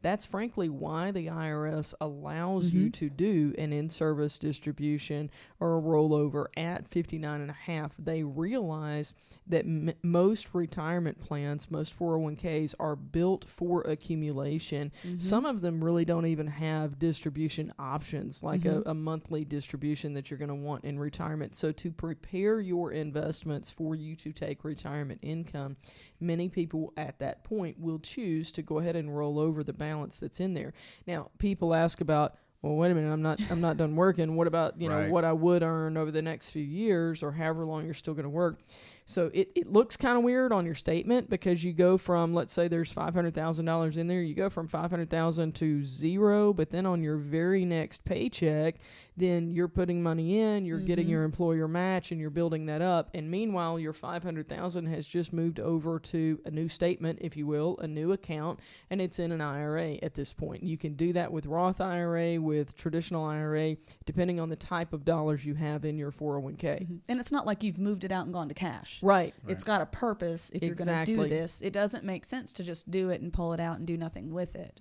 [SPEAKER 4] That's frankly why the IRS allows you to do an in-service distribution or a rollover at 59 and a half. They realize that most retirement plans, most 401ks are built for accumulation. Some of them really don't even have distribution options, like a monthly distribution that you're going to want in retirement. So to prepare your investments for you to take retirement income, many people at that point will choose to go ahead and roll over the balance that's in there. Now, people ask about, well, wait a minute, I'm not done working. What about,
[SPEAKER 3] Right.
[SPEAKER 4] what I would earn over the next few years or however long you're still going to work? So it looks kind of weird on your statement because you go from, let's say there's $500,000 in there, you go from $500,000 to zero, but then on your very next paycheck, then you're putting money in, you're getting your employer match, and you're building that up. And meanwhile, your $500,000 has just moved over to a new statement, if you will, a new account, and it's in an IRA at this point. You can do that with Roth IRA, with traditional IRA, depending on the type of dollars you have in your 401k.
[SPEAKER 5] And it's not like you've moved it out and gone to cash.
[SPEAKER 4] Right.
[SPEAKER 5] It's got a purpose if you're going to do
[SPEAKER 4] Exactly.
[SPEAKER 5] this. It doesn't make sense to just do it and pull it out and do nothing with it.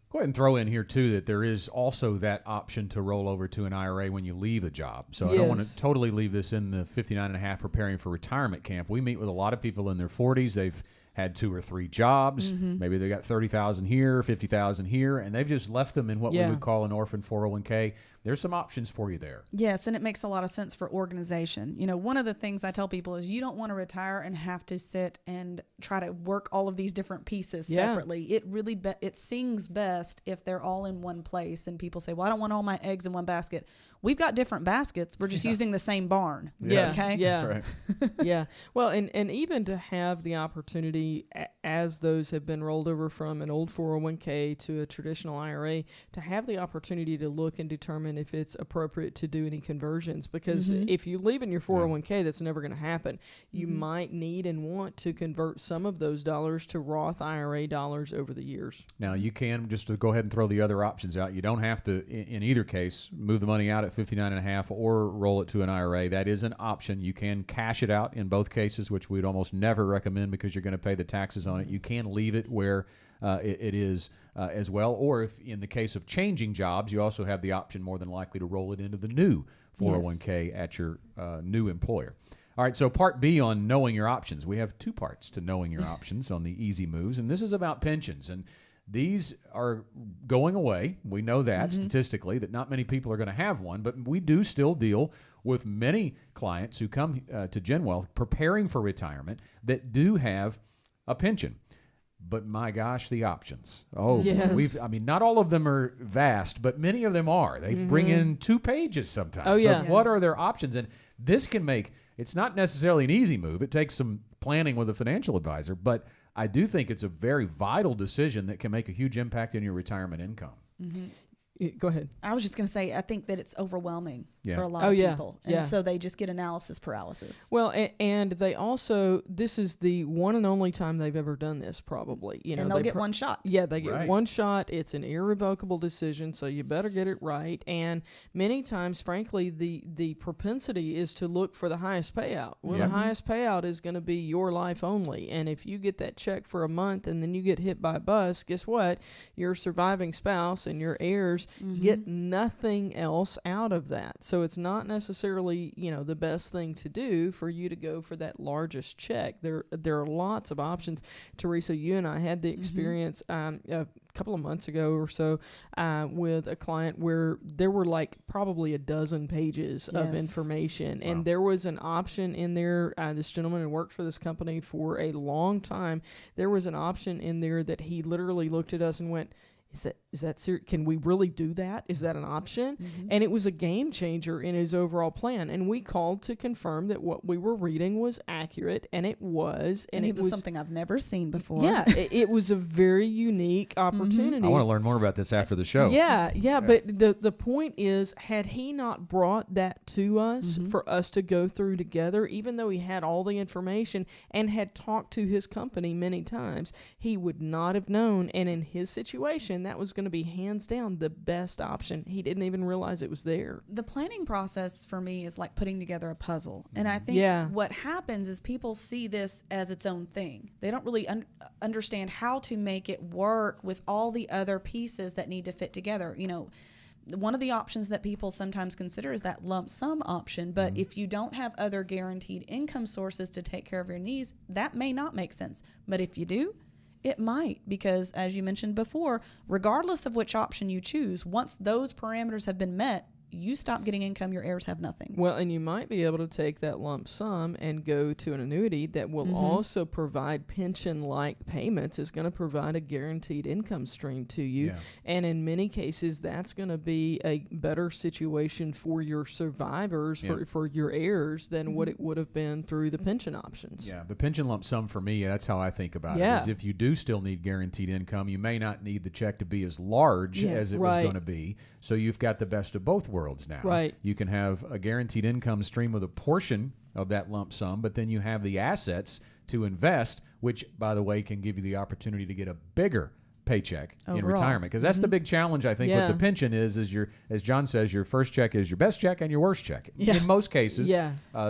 [SPEAKER 3] Go ahead and throw in here, too, that there is also that option to roll over to an IRA when you leave a job. So I don't want
[SPEAKER 4] Yes.
[SPEAKER 3] to totally leave this in the 59 and a half preparing for retirement camp. We meet with a lot of people in their 40s. They've had 2 or 3 jobs. Maybe they got 30,000 here, 50,000 here, and they've just left them in what we would call an orphan 401k. There's some options for you there.
[SPEAKER 5] Yes, and it makes a lot of sense for organization. One of the things I tell people is you don't want to retire and have to sit and try to work all of these different pieces separately. It really it sings best if they're all in one place. And people say, well, I don't want all my eggs in one basket. We've got different baskets. We're just using the same barn.
[SPEAKER 3] Yes.
[SPEAKER 5] Okay?
[SPEAKER 4] Yeah.
[SPEAKER 3] That's right.
[SPEAKER 4] Yeah. Well, and even to have the opportunity, as those have been rolled over from an old 401k to a traditional IRA, to have the opportunity to look and determine if it's appropriate to do any conversions. Because if you leave in your 401k, that's never going to happen. You might need and want to convert some of those dollars to Roth IRA dollars over the years.
[SPEAKER 3] Now, you can, just to go ahead and throw the other options out, you don't have to, in either case, move the money out at 59 and a half or roll it to an IRA. That is an option. You can cash it out in both cases, which we'd almost never recommend because you're going to pay the taxes on it. You can leave it where it is as well. Or if in the case of changing jobs, you also have the option more than likely to roll it into the new 401k at your new employer. All right, so part B on knowing your options. We have 2 parts to knowing your options on the easy moves, and this is about pensions. And these are going away. We know that statistically, that not many people are going to have one, but we do still deal with many clients who come to GenWealth preparing for retirement that do have a pension. But my gosh, the options. Oh,
[SPEAKER 4] Yes.
[SPEAKER 3] not all of them are vast, but many of them are. They bring in 2 pages sometimes.
[SPEAKER 4] Oh, yeah.
[SPEAKER 3] Of what are their options? And this can make, it's not necessarily an easy move. It takes some planning with a financial advisor, but I do think it's a very vital decision that can make a huge impact in your retirement income.
[SPEAKER 4] Go ahead.
[SPEAKER 5] I was just going to say, I think that it's overwhelming for a lot
[SPEAKER 4] Oh,
[SPEAKER 5] of
[SPEAKER 4] yeah.
[SPEAKER 5] people. And
[SPEAKER 4] Yeah.
[SPEAKER 5] so they just get analysis paralysis.
[SPEAKER 4] Well, and they also, this is the one and only time they've ever done this, probably. You know,
[SPEAKER 5] And they'll
[SPEAKER 4] they
[SPEAKER 5] get one shot.
[SPEAKER 4] Yeah, they get
[SPEAKER 3] Right.
[SPEAKER 4] one shot. It's an irrevocable decision, so you better get it right. And many times, frankly, the propensity is to look for the highest payout. Well,
[SPEAKER 3] Yeah.
[SPEAKER 4] the highest payout is going to be your life only. And if you get that check for a month and then you get hit by a bus, guess what? Your surviving spouse and your heirs get nothing else out of that. So it's not necessarily, the best thing to do for you to go for that largest check. There are lots of options. Teresa, you and I had the experience a couple of months ago or so with a client where there were like probably a dozen pages of
[SPEAKER 5] Yes.
[SPEAKER 4] information, and there was an option in there. This gentleman had worked for this company for a long time. There was an option in there that he literally looked at us and went, is that serious? Can we really do that? Is that an option? And it was a game changer in his overall plan. And we called to confirm that what we were reading was accurate, and it was.
[SPEAKER 5] And it was something I've never seen before.
[SPEAKER 4] Yeah, it was a very unique opportunity.
[SPEAKER 3] I want to learn more about this after the show.
[SPEAKER 4] Yeah. But the point is, had he not brought that to us for us to go through together, even though he had all the information and had talked to his company many times, he would not have known. And in his situation, that was going to be hands down the best option. He didn't even realize it was there.
[SPEAKER 5] The planning process for me is like putting together a puzzle. And I think what happens is people see this as its own thing. They don't really understand how to make it work with all the other pieces that need to fit together. One of the options that people sometimes consider is that lump sum option. But if you don't have other guaranteed income sources to take care of your needs, that may not make sense. But if you do, it might, because as you mentioned before, regardless of which option you choose, once those parameters have been met, you stop getting income, your heirs have nothing.
[SPEAKER 4] Well, and you might be able to take that lump sum and go to an annuity that will also provide pension-like payments, is going to provide a guaranteed income stream to you.
[SPEAKER 3] Yeah.
[SPEAKER 4] And in many cases, that's going to be a better situation for your survivors, for your heirs, than what it would have been through the pension options.
[SPEAKER 3] Yeah, the pension lump sum for me, that's how I think about it. Is if you do still need guaranteed income, you may not need the check to be as large as it was going to be. So you've got the best of both worlds now.
[SPEAKER 4] Right.
[SPEAKER 3] You can have a guaranteed income stream with a portion of that lump sum, but then you have the assets to invest, which, by the way, can give you the opportunity to get a bigger paycheck in
[SPEAKER 5] Overall.
[SPEAKER 3] retirement. Because that's the big challenge, I think, with the pension is as John says, your first check is your best check and your worst check. In most cases,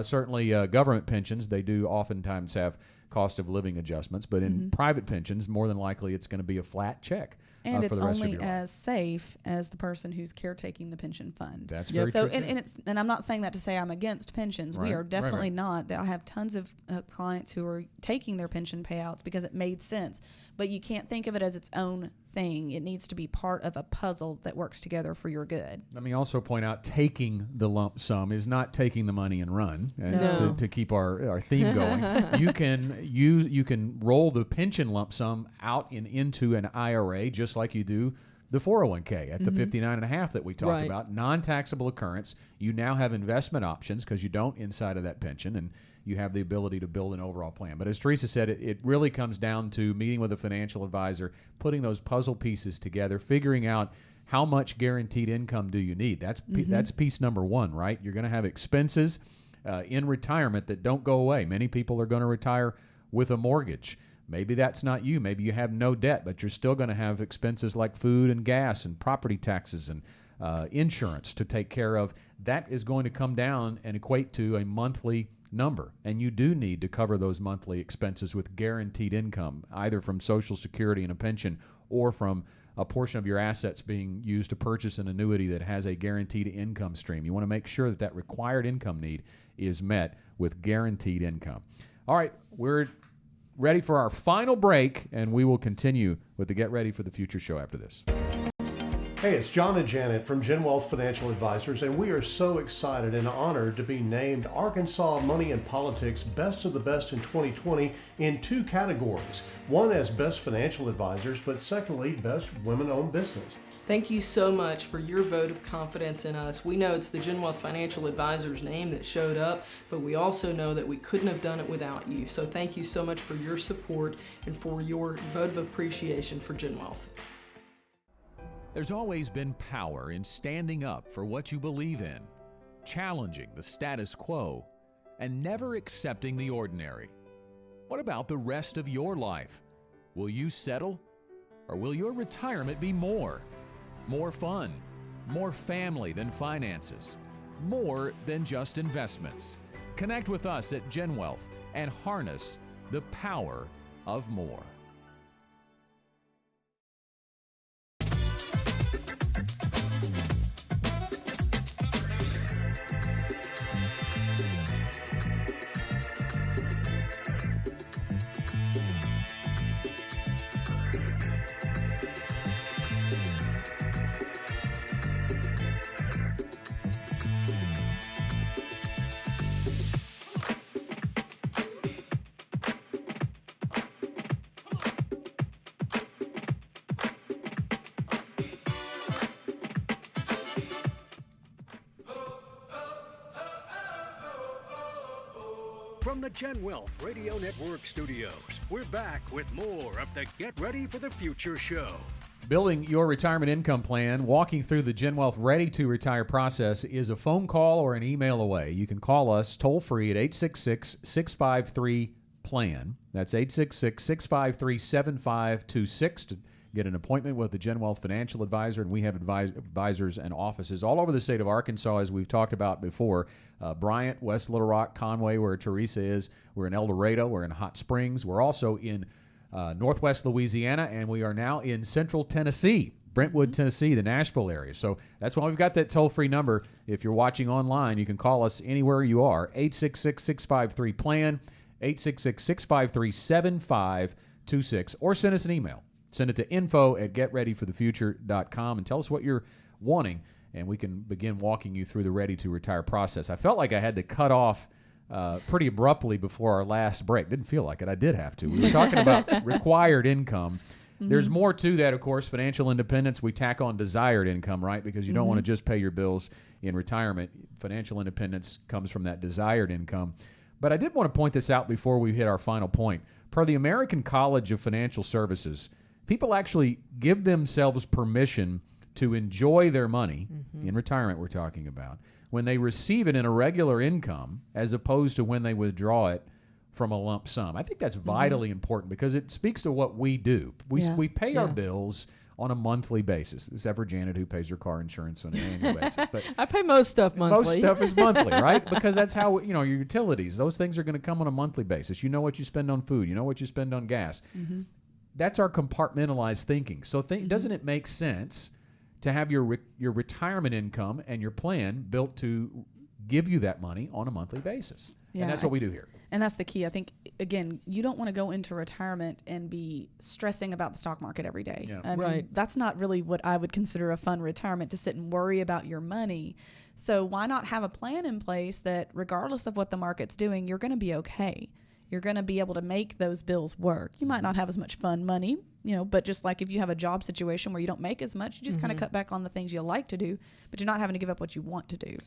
[SPEAKER 3] certainly government pensions, they do oftentimes have cost of living adjustments, but in private pensions, more than likely it's going to be a flat check.
[SPEAKER 5] And
[SPEAKER 3] for
[SPEAKER 5] it's
[SPEAKER 3] the rest of
[SPEAKER 5] only
[SPEAKER 3] your life.
[SPEAKER 5] as safe as the person who's caretaking the pension fund.
[SPEAKER 3] That's very
[SPEAKER 5] so,
[SPEAKER 3] true.
[SPEAKER 5] and I'm not saying that to say I'm against pensions. We are definitely not. I have tons of clients who are taking their pension payouts because it made sense. But you can't think of it as its own thing. It needs to be part of a puzzle that works together for your good.
[SPEAKER 3] Let me also point out, taking the lump sum is not taking the money and run. And to keep our theme going, you can roll the pension lump sum out into an IRA just like you do the 401k at the 59.5 that we talked about. Non-taxable occurrence. You now have investment options because you don't inside of that pension, and you have the ability to build an overall plan. But as Teresa said, it really comes down to meeting with a financial advisor, putting those puzzle pieces together, figuring out how much guaranteed income do you need. That's piece number one, right? You're going to have expenses in retirement that don't go away. Many people are going to retire with a mortgage. Maybe that's not you. Maybe you have no debt, but you're still going to have expenses like food and gas and property taxes and insurance to take care of. That is going to come down and equate to a monthly number, and you do need to cover those monthly expenses with guaranteed income, either from Social Security and a pension or from a portion of your assets being used to purchase an annuity that has a guaranteed income stream. You want to make sure that that required income need is met with guaranteed income. All right, we're ready for our final break, and we will continue with the Get Ready for the Future show after this.
[SPEAKER 7] Hey, it's John and Janet from Gen Wealth Financial Advisors, and we are so excited and honored to be named Arkansas Money and Politics Best of the Best in 2020 in two categories. One as Best Financial Advisors, but secondly, Best Women-Owned Business.
[SPEAKER 4] Thank you so much for your vote of confidence in us. We know it's the Gen Wealth Financial Advisors name that showed up, but we also know that we couldn't have done it without you. So thank you so much for your support and for your vote of appreciation for Gen Wealth.
[SPEAKER 3] There's always been power in standing up for what you believe in, challenging the status quo, and never accepting the ordinary. What about the rest of your life? Will you settle? Or will your retirement be more? More fun, more family than finances, more than just investments. Connect with us at GenWealth and harness the power of more.
[SPEAKER 1] From the Gen Wealth Radio Network studios, we're back with more of the Get Ready for the Future show.
[SPEAKER 3] Building your retirement income plan, walking through the Gen Wealth Ready to Retire process is a phone call or an email away. You can call us toll-free at 866-653-PLAN. That's 866-653-7526 to get an appointment with the Gen Wealth Financial Advisor, and we have advisors and offices all over the state of Arkansas, as we've talked about before. Bryant, West Little Rock, Conway, where Teresa is. We're in El Dorado. We're in Hot Springs. We're also in Northwest Louisiana, and we are now in Central Tennessee, Brentwood, Tennessee, the Nashville area. So that's why we've got that toll-free number. If you're watching online, you can call us anywhere you are, 866-653-PLAN, 866-653-7526, or send us an email. Send it to info@getreadyforthefuture.com and tell us what you're wanting, and we can begin walking you through the Ready to Retire process. I felt like I had to cut off pretty abruptly before our last break. Didn't feel like it. I did have to. We were talking about required income. There's more to that, of course. Financial independence, we tack on desired income, right? Because you don't want to just pay your bills in retirement. Financial independence comes from that desired income. But I did want to point this out before we hit our final point. Per the American College of Financial Services, people actually give themselves permission to enjoy their money, in retirement we're talking about, when they receive it in a regular income as opposed to when they withdraw it from a lump sum. I think that's vitally important because it speaks to what we do. We pay our bills on a monthly basis, except for Janet, who pays her car insurance on an annual basis. But
[SPEAKER 4] I pay most stuff monthly.
[SPEAKER 3] Most stuff is monthly, right? Because that's how, your utilities, those things are going to come on a monthly basis. You know what you spend on food. You know what you spend on gas. That's our compartmentalized thinking. So doesn't it make sense to have your retirement income and your plan built to give you that money on a monthly basis?
[SPEAKER 5] Yeah,
[SPEAKER 3] and that's what we do here.
[SPEAKER 5] And that's the key. I think, again, you don't want to go into retirement and be stressing about the stock market every day.
[SPEAKER 3] Yeah.
[SPEAKER 5] I mean, that's not really what I would consider a fun retirement, to sit and worry about your money. So why not have a plan in place that regardless of what the market's doing, you're going to be okay. You're going to be able to make those bills work. You might not have as much fun money, but just like if you have a job situation where you don't make as much, you just kind of cut back on the things you like to do, but you're not having to give up what you want to do.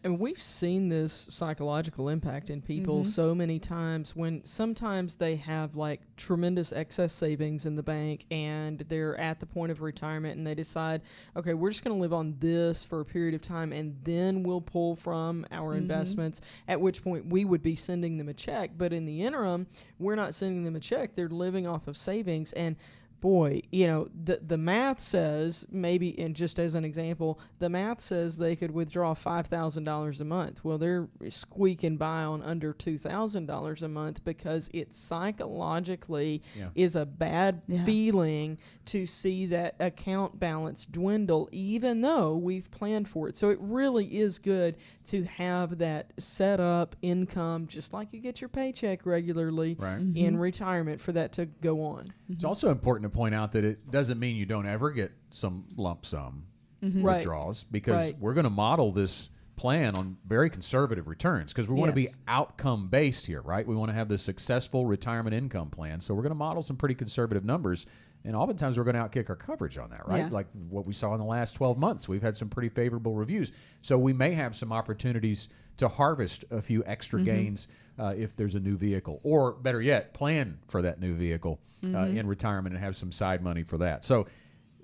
[SPEAKER 4] And we've seen this psychological impact in people so many times when sometimes they have like tremendous excess savings in the bank and they're at the point of retirement and they decide, okay, we're just going to live on this for a period of time and then we'll pull from our investments, at which point we would be sending them a check. But in the interim, we're not sending them a check. They're living off of savings. And boy, the math says, maybe, and just as an example, the math says they could withdraw $5,000 a month. Well, they're squeaking by on under $2,000 a month because it psychologically is a bad feeling to see that account balance dwindle, even though we've planned for it. So it really is good to have that set up income, just like you get your paycheck regularly in retirement, for that to go on.
[SPEAKER 3] It's also important to point out that it doesn't mean you don't ever get some lump sum withdrawals, because we're going to model this plan on very conservative returns because we want to be outcome based here, right? We want to have the successful retirement income plan. So we're going to model some pretty conservative numbers, and oftentimes we're going to outkick our coverage on that, right? Like what we saw in the last 12 months. We've had some pretty favorable reviews. So we may have some opportunities to harvest a few extra gains if there's a new vehicle, or better yet, plan for that new vehicle in retirement and have some side money for that. So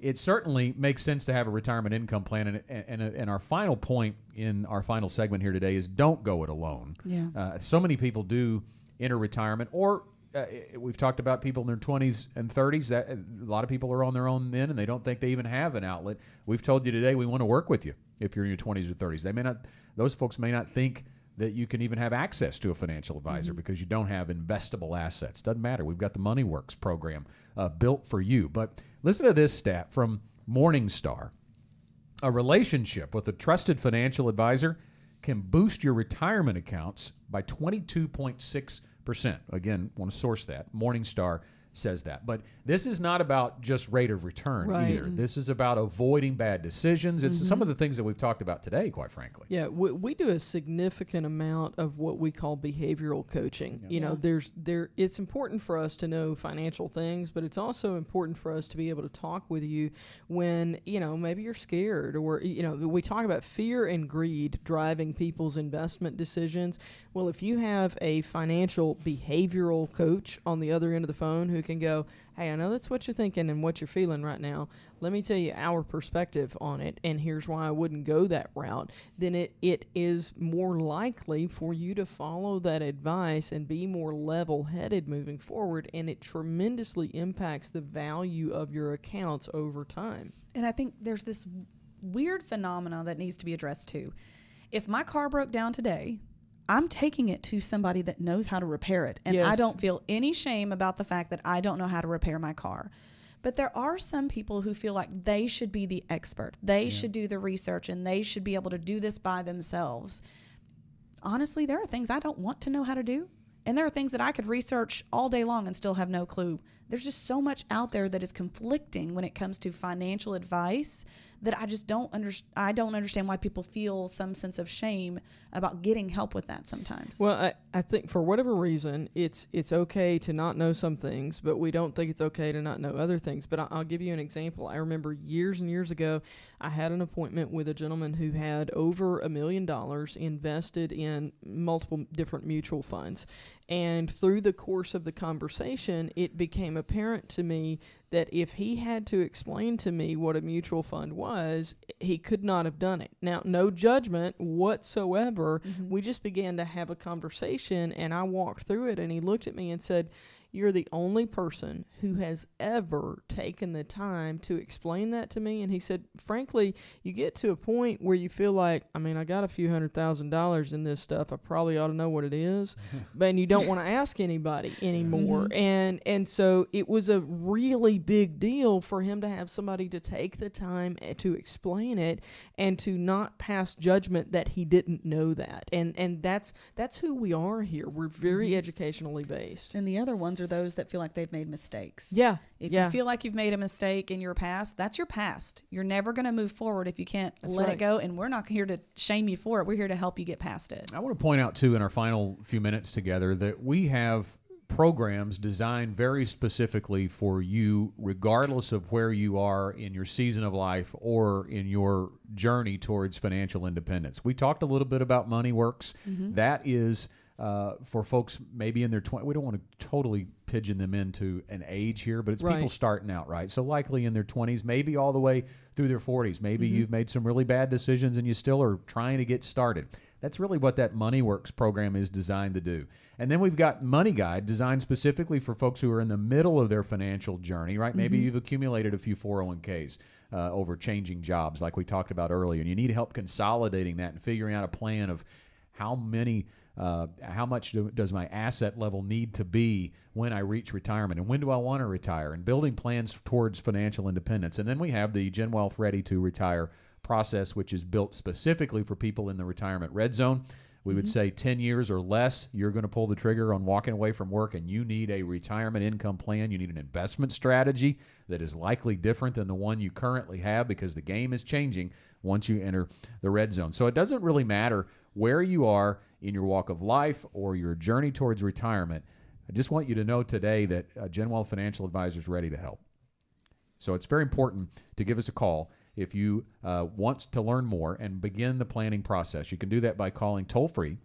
[SPEAKER 3] it certainly makes sense to have a retirement income plan. And our final point in our final segment here today is don't go it alone.
[SPEAKER 5] Yeah.
[SPEAKER 3] So many people do enter retirement, or we've talked about people in their 20s and 30s. That a lot of people are on their own then, and they don't think they even have an outlet. We've told you today we want to work with you if you're in your 20s or 30s. Those folks may not think that you can even have access to a financial advisor because you don't have investable assets. Doesn't matter. We've got the MoneyWorks program built for you. But listen to this stat from Morningstar. A relationship with a trusted financial advisor can boost your retirement accounts by 22.6%. Again, want to source that. Morningstar says that. But this is not about just rate of return either. This is about avoiding bad decisions. It's some of the things that we've talked about today, quite frankly.
[SPEAKER 4] Yeah, we do a significant amount of what we call behavioral coaching. You know, it's important for us to know financial things, but it's also important for us to be able to talk with you when, you know, maybe you're scared, or, you know, we talk about fear and greed driving people's investment decisions. Well, if you have a financial behavioral coach on the other end of the phone who can go, hey, I know that's what you're thinking and what you're feeling right now. Let me tell you our perspective on it, and here's why I wouldn't go that route. Then it is more likely for you to follow that advice and be more level-headed moving forward, and it tremendously impacts the value of your accounts over time.
[SPEAKER 5] And I think there's this weird phenomena that needs to be addressed too. If my car broke down today, I'm taking it to somebody that knows how to repair it. And I don't feel any shame about the fact that I don't know how to repair my car. But there are some people who feel like they should be the expert. They should do the research, and they should be able to do this by themselves. Honestly, there are things I don't want to know how to do. And there are things that I could research all day long and still have no clue. There's just so much out there that is conflicting when it comes to financial advice that I just don't understand why people feel some sense of shame about getting help with that sometimes.
[SPEAKER 4] Well, I think for whatever reason, it's okay to not know some things, but we don't think it's okay to not know other things. But I'll give you an example. I remember years and years ago, I had an appointment with a gentleman who had over $1 million invested in multiple different mutual funds. And through the course of the conversation, it became apparent to me that if he had to explain to me what a mutual fund was, he could not have done it. Now, no judgment whatsoever. We just began to have a conversation, and I walked through it, and he looked at me and said, "You're the only person who has ever taken the time to explain that to me." And he said, frankly, you get to a point where you feel like, I mean, I got a few $100,000 in this stuff. I probably ought to know what it is. And you don't want to ask anybody anymore. And so it was a really big deal for him to have somebody to take the time to explain it and to not pass judgment that he didn't know that. And that's who we are here. We're very educationally based.
[SPEAKER 5] And the other ones are those that feel like they've made mistakes.
[SPEAKER 4] Yeah.
[SPEAKER 5] If you feel like you've made a mistake in your past, that's your past. You're never going to move forward if you can't let it go. And we're not here to shame you for it. We're here to help you get past it.
[SPEAKER 3] I want to point out, too, in our final few minutes together, that we have programs designed very specifically for you, regardless of where you are in your season of life or in your journey towards financial independence. We talked a little bit about MoneyWorks. That is for folks maybe in their 20s. We don't want to totally pigeon them into an age here, but it's people starting out, right? So likely in their 20s, maybe all the way through their 40s. Maybe you've made some really bad decisions and you still are trying to get started. That's really what that MoneyWorks program is designed to do. And then we've got Money Guide, designed specifically for folks who are in the middle of their financial journey, right? Maybe you've accumulated a few 401ks over changing jobs like we talked about earlier, and you need help consolidating that and figuring out a plan of how much does my asset level need to be when I reach retirement, and when do I want to retire, and building plans towards financial independence. And then we have the Gen Wealth Ready to Retire process, which is built specifically for people in the retirement red zone. We would say 10 years or less, you're going to pull the trigger on walking away from work, and you need a retirement income plan. You need an investment strategy that is likely different than the one you currently have, because the game is changing once you enter the red zone. So it doesn't really matter where you are in your walk of life or your journey towards retirement. I just want you to know today that Gen Wealth Financial Advisor is ready to help. So it's very important to give us a call if you want to learn more and begin the planning process. You can do that by calling toll-free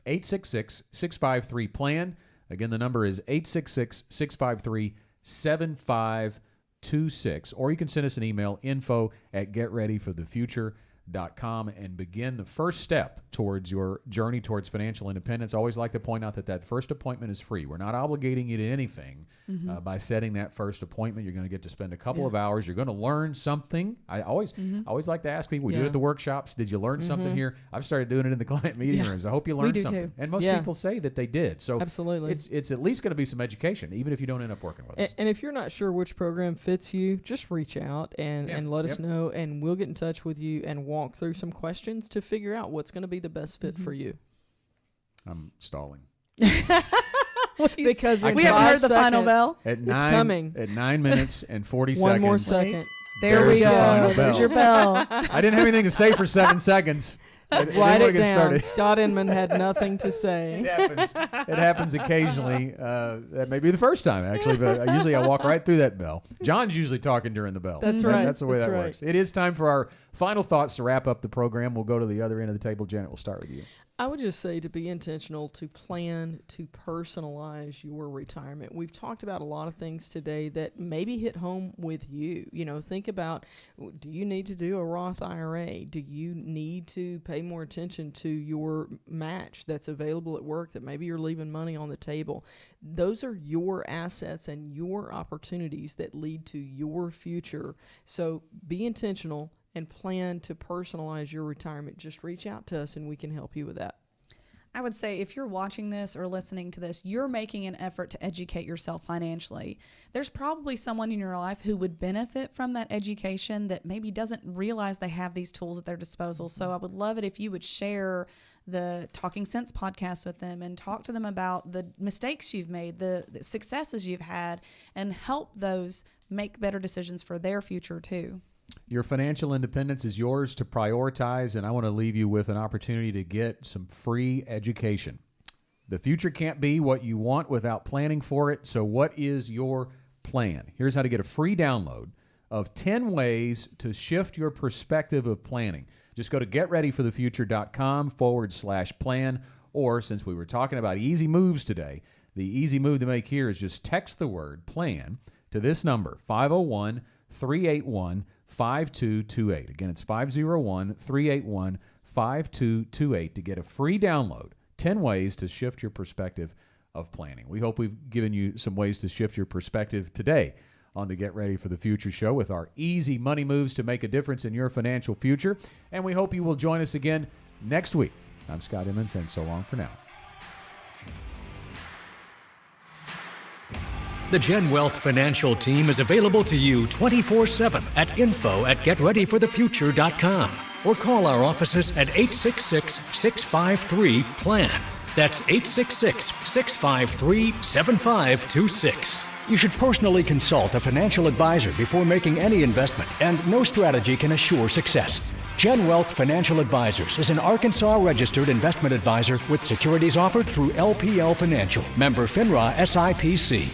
[SPEAKER 3] 866-653-PLAN. Again, the number is 866-653-7533. 5526, or you can send us an email, info@getreadyforthefuture.com, and begin the first step towards your journey towards financial independence. I always like to point out that first appointment is free. We're not obligating you to anything by setting that first appointment. You're going to get to spend a couple of hours. You're going to learn something. I always like to ask people, we do it at the workshops, did you learn something here? I've started doing it in the client meeting rooms. I hope you learned something.
[SPEAKER 5] Too.
[SPEAKER 3] And most people say that they did. So
[SPEAKER 4] absolutely,
[SPEAKER 3] it's at least going to be some education, even if you don't end up working with us.
[SPEAKER 4] And if you're not sure which program fits you, just reach out and let us know, and we'll get in touch with you and walk through some questions to figure out what's going to be the best fit for you.
[SPEAKER 3] I'm stalling.
[SPEAKER 4] Because
[SPEAKER 5] we haven't heard the final bell.
[SPEAKER 4] It's coming.
[SPEAKER 3] At 9 minutes and 40 seconds.
[SPEAKER 4] One more second.
[SPEAKER 5] There we go.
[SPEAKER 3] The
[SPEAKER 5] There's your bell.
[SPEAKER 3] I didn't have anything to say for 7 seconds.
[SPEAKER 4] Write it down. Scott Inman had nothing to say.
[SPEAKER 3] It happens occasionally. That may be the first time, actually, but usually I walk right through that bell. John's usually talking during the bell.
[SPEAKER 4] That's right.
[SPEAKER 3] That's the way that works. It is time for our final thoughts to wrap up the program. We'll go to the other end of the table. Janet, we'll start with you.
[SPEAKER 4] I would just say to be intentional, to plan, to personalize your retirement. We've talked about a lot of things today that maybe hit home with you. You know, think about, do you need to do a Roth IRA? Do you need to pay more attention to your match that's available at work that maybe you're leaving money on the table? Those are your assets and your opportunities that lead to your future. So be intentional and plan to personalize your retirement. Just reach out to us and we can help you with that.
[SPEAKER 5] I would say if you're watching this or listening to this, you're making an effort to educate yourself financially. There's probably someone in your life who would benefit from that education that maybe doesn't realize they have these tools at their disposal. So I would love it if you would share the Talking Sense podcast with them and talk to them about the mistakes you've made, the successes you've had, and help those make better decisions for their future too.
[SPEAKER 3] Your financial independence is yours to prioritize, and I want to leave you with an opportunity to get some free education. The future can't be what you want without planning for it, so what is your plan? Here's how to get a free download of 10 ways to shift your perspective of planning. Just go to getreadyforthefuture.com/plan, or since we were talking about easy moves today, the easy move to make here is just text the word PLAN to this number, 501-381-5228. Again, it's 501-381-5228 to get a free download, 10 ways to shift your perspective of planning. We hope we've given you some ways to shift your perspective today on the Get Ready for the Future show with our easy money moves to make a difference in your financial future. And we hope you will join us again next week. I'm Scott Inman saying so long for now.
[SPEAKER 1] The Gen Wealth Financial Team is available to you 24/7 at info@getreadyforthefuture.com or call our offices at 866-653-PLAN. That's 866-653-7526. You should personally consult a financial advisor before making any investment, and no strategy can assure success. Gen Wealth Financial Advisors is an Arkansas-registered investment advisor with securities offered through LPL Financial, member FINRA SIPC.